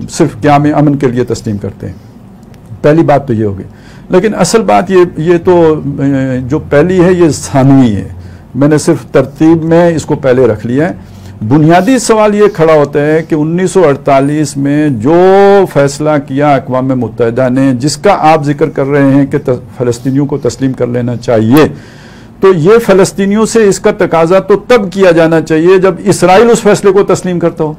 صرف قیام امن کے لیے تسلیم کرتے ہیں۔ پہلی بات تو یہ ہوگی، لیکن اصل بات یہ تو جو پہلی ہے یہ ثانوی ہے، میں نے صرف ترتیب میں اس کو پہلے رکھ لیا ہے۔ بنیادی سوال یہ کھڑا ہوتا ہے کہ 1948 میں جو فیصلہ کیا اقوام متحدہ نے، جس کا آپ ذکر کر رہے ہیں کہ فلسطینیوں کو تسلیم کر لینا چاہیے، تو یہ فلسطینیوں سے اس کا تقاضا تو تب کیا جانا چاہیے جب اسرائیل اس فیصلے کو تسلیم کرتا ہو۔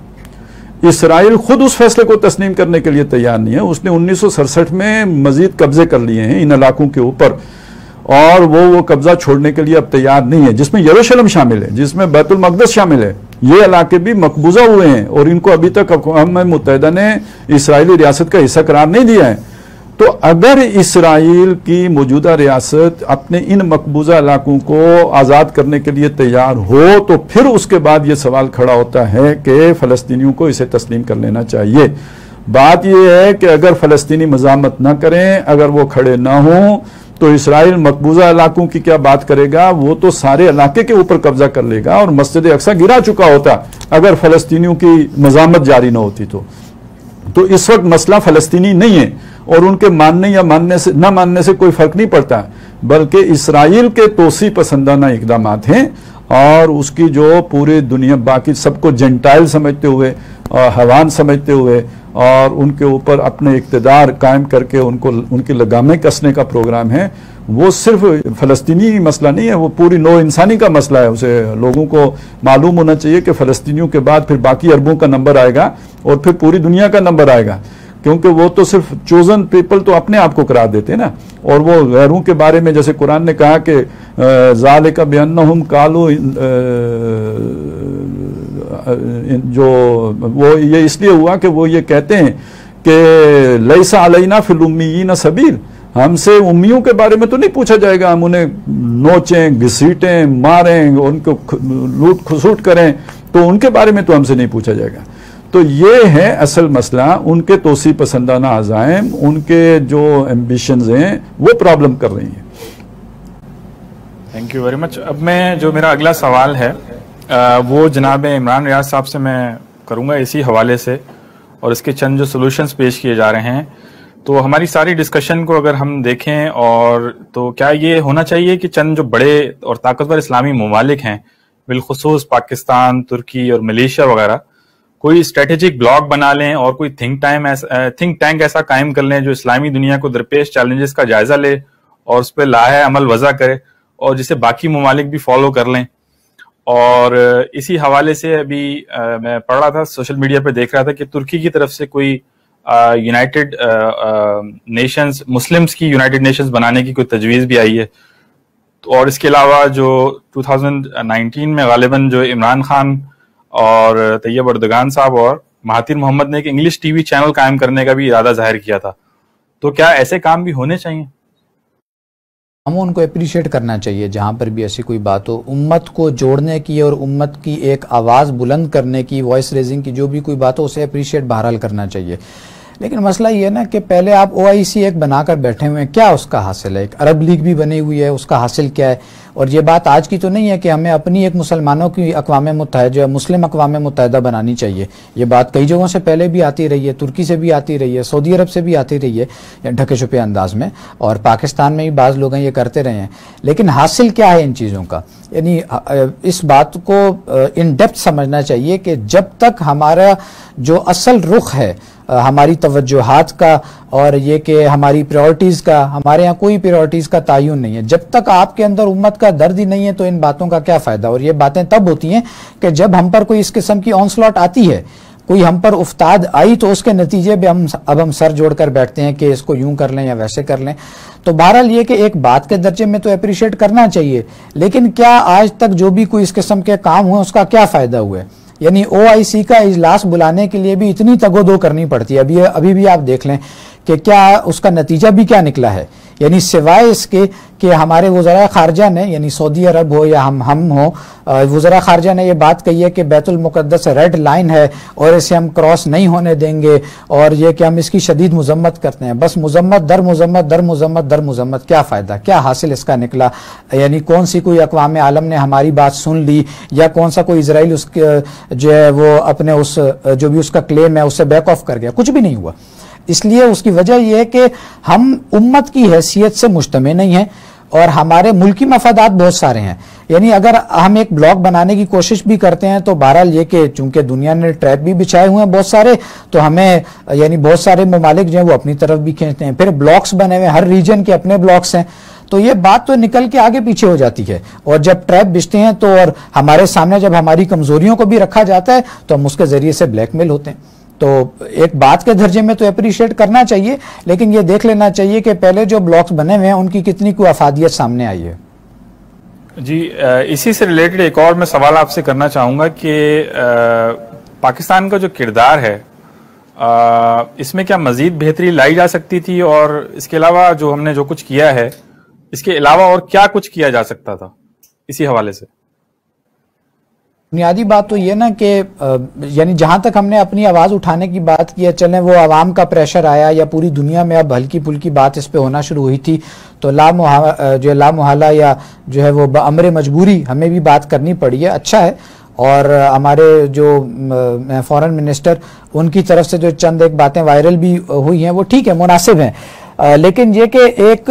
اسرائیل خود اس فیصلے کو تسلیم کرنے کے لیے تیار نہیں ہے، اس نے 1967 میں مزید قبضے کر لیے ہیں ان علاقوں کے اوپر، اور وہ قبضہ چھوڑنے کے لیے اب تیار نہیں ہے، جس میں یروشلم شامل ہے، جس میں بیت المقدس شامل ہے۔ یہ علاقے بھی مقبوضہ ہوئے ہیں اور ان کو ابھی تک اقوام متحدہ نے اسرائیلی ریاست کا حصہ قرار نہیں دیا ہے۔ تو اگر اسرائیل کی موجودہ ریاست اپنے ان مقبوضہ علاقوں کو آزاد کرنے کے لیے تیار ہو تو پھر اس کے بعد یہ سوال کھڑا ہوتا ہے کہ فلسطینیوں کو اسے تسلیم کر لینا چاہیے۔ بات یہ ہے کہ اگر فلسطینی مزاحمت نہ کریں، اگر وہ کھڑے نہ ہوں، تو اسرائیل مقبوضہ علاقوں کی کیا بات کرے گا؟ وہ تو سارے علاقے کے اوپر قبضہ کر لے گا، اور مسجد اقصی گرا چکا ہوتا اگر فلسطینیوں کی مزاحمت جاری نہ ہوتی تو اس وقت مسئلہ فلسطینی نہیں ہے، اور ان کے ماننے یا نہ ماننے سے کوئی فرق نہیں پڑتا، بلکہ اسرائیل کے توسیع پسندانہ اقدامات ہیں، اور اس کی جو پورے دنیا باقی سب کو جنٹائل سمجھتے ہوئے اور حیوان سمجھتے ہوئے اور ان کے اوپر اپنے اقتدار قائم کر کے ان کی لگامیں کسنے کا پروگرام ہے، وہ صرف فلسطینی مسئلہ نہیں ہے، وہ پوری نوع انسانی کا مسئلہ ہے۔ اسے لوگوں کو معلوم ہونا چاہیے کہ فلسطینیوں کے بعد پھر باقی عربوں کا نمبر آئے گا اور پھر پوری دنیا کا نمبر آئے گا، کیونکہ وہ تو صرف چوزن پیپل تو اپنے آپ کو قرار دیتے نا، اور وہ غیروں کے بارے میں جیسے قرآن نے کہا کہ ذالک بانہم قالوا، جو وہ یہ اس لیے ہوا کہ وہ یہ کہتے ہیں کہ لیس علینا فی الامیین سبیل، ہم سے امیوں کے بارے میں تو نہیں پوچھا جائے گا، ہم انہیں نوچیں، گھسیٹیں، ماریں، ان کو لوٹ کھسوٹ کریں، تو ان کے بارے میں تو ہم سے نہیں پوچھا جائے گا۔ تو یہ ہے اصل مسئلہ. ان کے توسیع پسندانہ عزائم، ان کے جو ایمبیشنز ہیں وہ پرابلم کر رہی ہیں. Thank you very much. اب میں جو میرا اگلا سوال ہے وہ جناب عمران ریاض صاحب سے میں کروں گا اسی حوالے سے، اور اس کے چند جو سولوشنز پیش کیے جا رہے ہیں. تو ہماری ساری ڈسکشن کو اگر ہم دیکھیں اور تو کیا یہ ہونا چاہیے کہ چند جو بڑے اور طاقتور اسلامی ممالک ہیں، بالخصوص پاکستان، ترکی اور ملیشیا وغیرہ، کوئی اسٹریٹجک بلاک بنا لیں اور کوئی تھنک ٹینک ایسا قائم کر لیں جو اسلامی دنیا کو درپیش چیلنجز کا جائزہ لے اور اس پہ لائحہ عمل وضع کرے، اور جسے باقی ممالک بھی فالو کر لیں. اور اسی حوالے سے ابھی میں پڑھ رہا تھا، سوشل میڈیا پہ دیکھ رہا تھا کہ ترکی کی طرف سے کوئی یونائٹڈ نیشنز، مسلمز کی یونائٹڈ نیشنز بنانے کی کوئی تجویز بھی آئی ہے. اور اس کے علاوہ جو 2019 میں غالباً جو عمران خان اور طیب اردگان صاحب اور مہاتیر محمد نے ایک انگلش ٹی وی چینل قائم کرنے کا بھی ارادہ ظاہر کیا تھا. تو کیا ایسے کام بھی ہونے چاہیے؟ ہمیں ان کو اپریشیٹ کرنا چاہیے جہاں پر بھی ایسی کوئی بات ہو، امت کو جوڑنے کی اور امت کی ایک آواز بلند کرنے کی، وائس ریزنگ کی جو بھی کوئی بات ہو، اسے اپریشیٹ بہرحال کرنا چاہیے. لیکن مسئلہ یہ ہے نا کہ پہلے آپ OIC ایک بنا کر بیٹھے ہوئے ہیں، کیا اس کا حاصل ہے؟ ایک عرب لیگ بھی بنی ہوئی ہے، اس کا حاصل کیا ہے؟ اور یہ بات آج کی تو نہیں ہے کہ ہمیں اپنی ایک مسلمانوں کی اقوام متحدہ، مسلم اقوام متحدہ بنانی چاہیے. یہ بات کئی جگہوں سے پہلے بھی آتی رہی ہے، ترکی سے بھی آتی رہی ہے، سعودی عرب سے بھی آتی رہی ہے ڈھکے چھپے انداز میں، اور پاکستان میں بھی بعض لوگ یہ کرتے رہے ہیں. لیکن حاصل کیا ہے ان چیزوں کا؟ یعنی اس بات کو ان ڈیپتھ سمجھنا چاہیے کہ جب تک ہمارا جو اصل رخ ہے ہماری توجہات کا اور یہ کہ ہماری پریورٹیز کا، ہمارے ہاں کوئی پریورٹیز کا تعین نہیں ہے، جب تک آپ کے اندر امت کا درد ہی نہیں ہے تو ان باتوں کا کیا فائدہ؟ اور یہ باتیں تب ہوتی ہیں کہ جب ہم پر کوئی اس قسم کی آنسلاٹ آتی ہے، کوئی ہم پر افتاد آئی، تو اس کے نتیجے پہ ہم سر جوڑ کر بیٹھتے ہیں کہ اس کو یوں کر لیں یا ویسے کر لیں. تو بہرحال یہ کہ ایک بات کے درجے میں تو اپریشیٹ کرنا چاہیے، لیکن کیا آج تک جو بھی کوئی اس قسم کے کام ہوئے اس کا کیا فائدہ ہوا ہے؟ یعنی OIC کا اجلاس بلانے کے لیے بھی اتنی تگ و دو کرنی پڑتی ہے. ابھی بھی آپ دیکھ لیں کہ کیا اس کا نتیجہ بھی کیا نکلا ہے. یعنی سوائے اس کے کہ ہمارے وزراء خارجہ نے، یعنی سعودی عرب ہو یا ہم ہوں، وزراء خارجہ نے یہ بات کہی ہے کہ بیت المقدس ریڈ لائن ہے اور اسے ہم کراس نہیں ہونے دیں گے، اور یہ کہ ہم اس کی شدید مذمت کرتے ہیں. بس مذمت در مذمت در مذمت در مذمت، کیا فائدہ؟ کیا حاصل اس کا نکلا؟ یعنی کون سی کوئی اقوام عالم نے ہماری بات سن لی، یا کون سا کوئی اسرائیل اس جو ہے وہ اپنے اس جو بھی اس کا کلیم ہے اس سے بیک آف کر گیا؟ کچھ بھی نہیں ہوا. اس لیے اس کی وجہ یہ ہے کہ ہم امت کی حیثیت سے مجتمع نہیں ہیں اور ہمارے ملکی مفادات بہت سارے ہیں. یعنی اگر ہم ایک بلاک بنانے کی کوشش بھی کرتے ہیں تو بہرحال یہ کہ چونکہ دنیا نے ٹریپ بھی بچھائے ہوئے ہیں بہت سارے، تو ہمیں یعنی بہت سارے ممالک جو ہیں وہ اپنی طرف بھی کھینچتے ہیں. پھر بلاکس بنے ہوئے، ہر ریجن کے اپنے بلاکس ہیں، تو یہ بات تو نکل کے آگے پیچھے ہو جاتی ہے. اور جب ٹریپ بچتے ہیں تو اور ہمارے سامنے جب ہماری کمزوریوں کو بھی رکھا جاتا ہے تو ہم اس کے ذریعے سے بلیک میل ہوتے ہیں. تو ایک بات کے درجے میں تو اپریشیٹ کرنا چاہیے، لیکن یہ دیکھ لینا چاہیے کہ پہلے جو بلاکس بنے ہوئے ہیں ان کی کتنی کوئی افادیت سامنے آئی ہے. جی اسی سے ریلیٹڈ ایک اور میں سوال آپ سے کرنا چاہوں گا کہ پاکستان کا جو کردار ہے اس میں کیا مزید بہتری لائی جا سکتی تھی، اور اس کے علاوہ جو ہم نے جو کچھ کیا ہے اس کے علاوہ اور کیا کچھ کیا جا سکتا تھا اسی حوالے سے؟ بنیادی بات تو یہ نا کہ یعنی جہاں تک ہم نے اپنی آواز اٹھانے کی بات کی ہے، چلیں وہ عوام کا پریشر آیا یا پوری دنیا میں اب ہلکی پھلکی بات اس پہ ہونا شروع ہوئی تھی، تو لا محالہ یا جو ہے وہ بامر مجبوری ہمیں بھی بات کرنی پڑی ہے. اچھا ہے. اور ہمارے جو فورن منسٹر ان کی طرف سے جو چند ایک باتیں وائرل بھی ہوئی ہیں وہ ٹھیک ہے، مناسب ہیں. لیکن یہ کہ ایک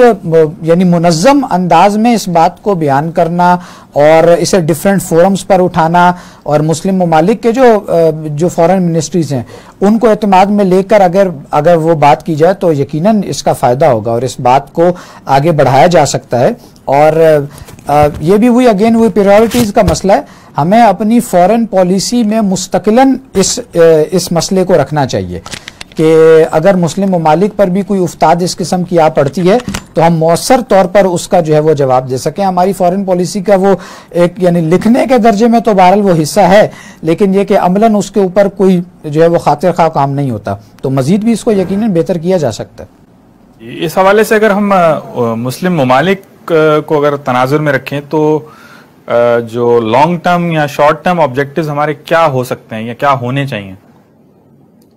یعنی منظم انداز میں اس بات کو بیان کرنا اور اسے ڈیفرنٹ فورمز پر اٹھانا، اور مسلم ممالک کے جو فورن منسٹریز ہیں ان کو اعتماد میں لے کر اگر وہ بات کی جائے تو یقیناً اس کا فائدہ ہوگا اور اس بات کو آگے بڑھایا جا سکتا ہے. اور یہ بھی وہی پریورٹیز کا مسئلہ ہے. ہمیں اپنی فورن پالیسی میں مستقلاً اس مسئلے کو رکھنا چاہیے کہ اگر مسلم ممالک پر بھی کوئی افتاد اس قسم کی آ پڑتی ہے تو ہم مؤثر طور پر اس کا جو ہے وہ جواب دے سکیں. ہماری فورن پالیسی کا وہ ایک یعنی لکھنے کے درجے میں تو بہرحال وہ حصہ ہے، لیکن یہ کہ عملاً اس کے اوپر کوئی جو ہے وہ خاطر خواہ کام نہیں ہوتا، تو مزید بھی اس کو یقیناً بہتر کیا جا سکتا ہے. اس حوالے سے اگر ہم مسلم ممالک کو اگر تناظر میں رکھیں تو جو لانگ ٹرم یا شارٹ ٹرم آبجیکٹیوز ہمارے کیا ہو سکتے ہیں یا کیا ہونے چاہیے؟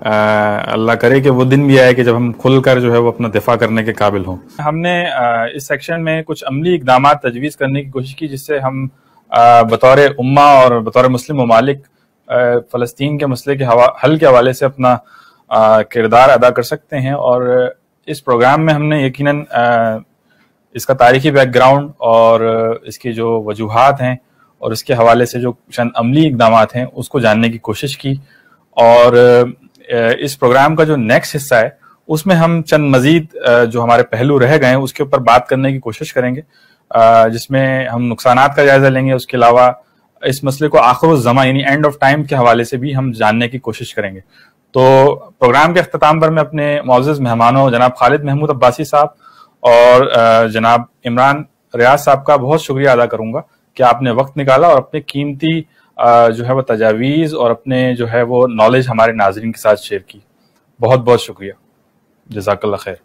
اللہ کرے کہ وہ دن بھی آئے کہ جب ہم کھل کر جو ہے وہ اپنا دفاع کرنے کے قابل ہوں. ہم نے اس سیکشن میں کچھ عملی اقدامات تجویز کرنے کی کوشش کی جس سے ہم بطور امہ اور بطور مسلم ممالک فلسطین کے مسئلے کے حل کے حوالے سے اپنا کردار ادا کر سکتے ہیں. اور اس پروگرام میں ہم نے یقیناً اس کا تاریخی بیک گراؤنڈ اور اس کی جو وجوہات ہیں اور اس کے حوالے سے جو چند عملی اقدامات ہیں اس کو جاننے کی کوشش کی. اور اس پروگرام کا جو نیکسٹ حصہ ہے اس میں ہم چند مزید جو ہمارے پہلو رہ گئے ہیں اس کے اوپر بات کرنے کی کوشش کریں گے، جس میں ہم نقصانات کا جائزہ لیں گے. اس کے علاوہ اس مسئلے کو آخر الزماں یعنی اینڈ آف ٹائم کے حوالے سے بھی ہم جاننے کی کوشش کریں گے. تو پروگرام کے اختتام پر میں اپنے معزز مہمانوں جناب خالد محمود عباسی صاحب اور جناب عمران ریاض صاحب کا بہت شکریہ ادا کروں گا کہ آپ نے وقت نکالا اور اپنے قیمتی جو ہے وہ تجاویز اور اپنے جو ہے وہ نالج ہمارے ناظرین کے ساتھ شیئر کی. بہت بہت شکریہ. جزاک اللہ خیر.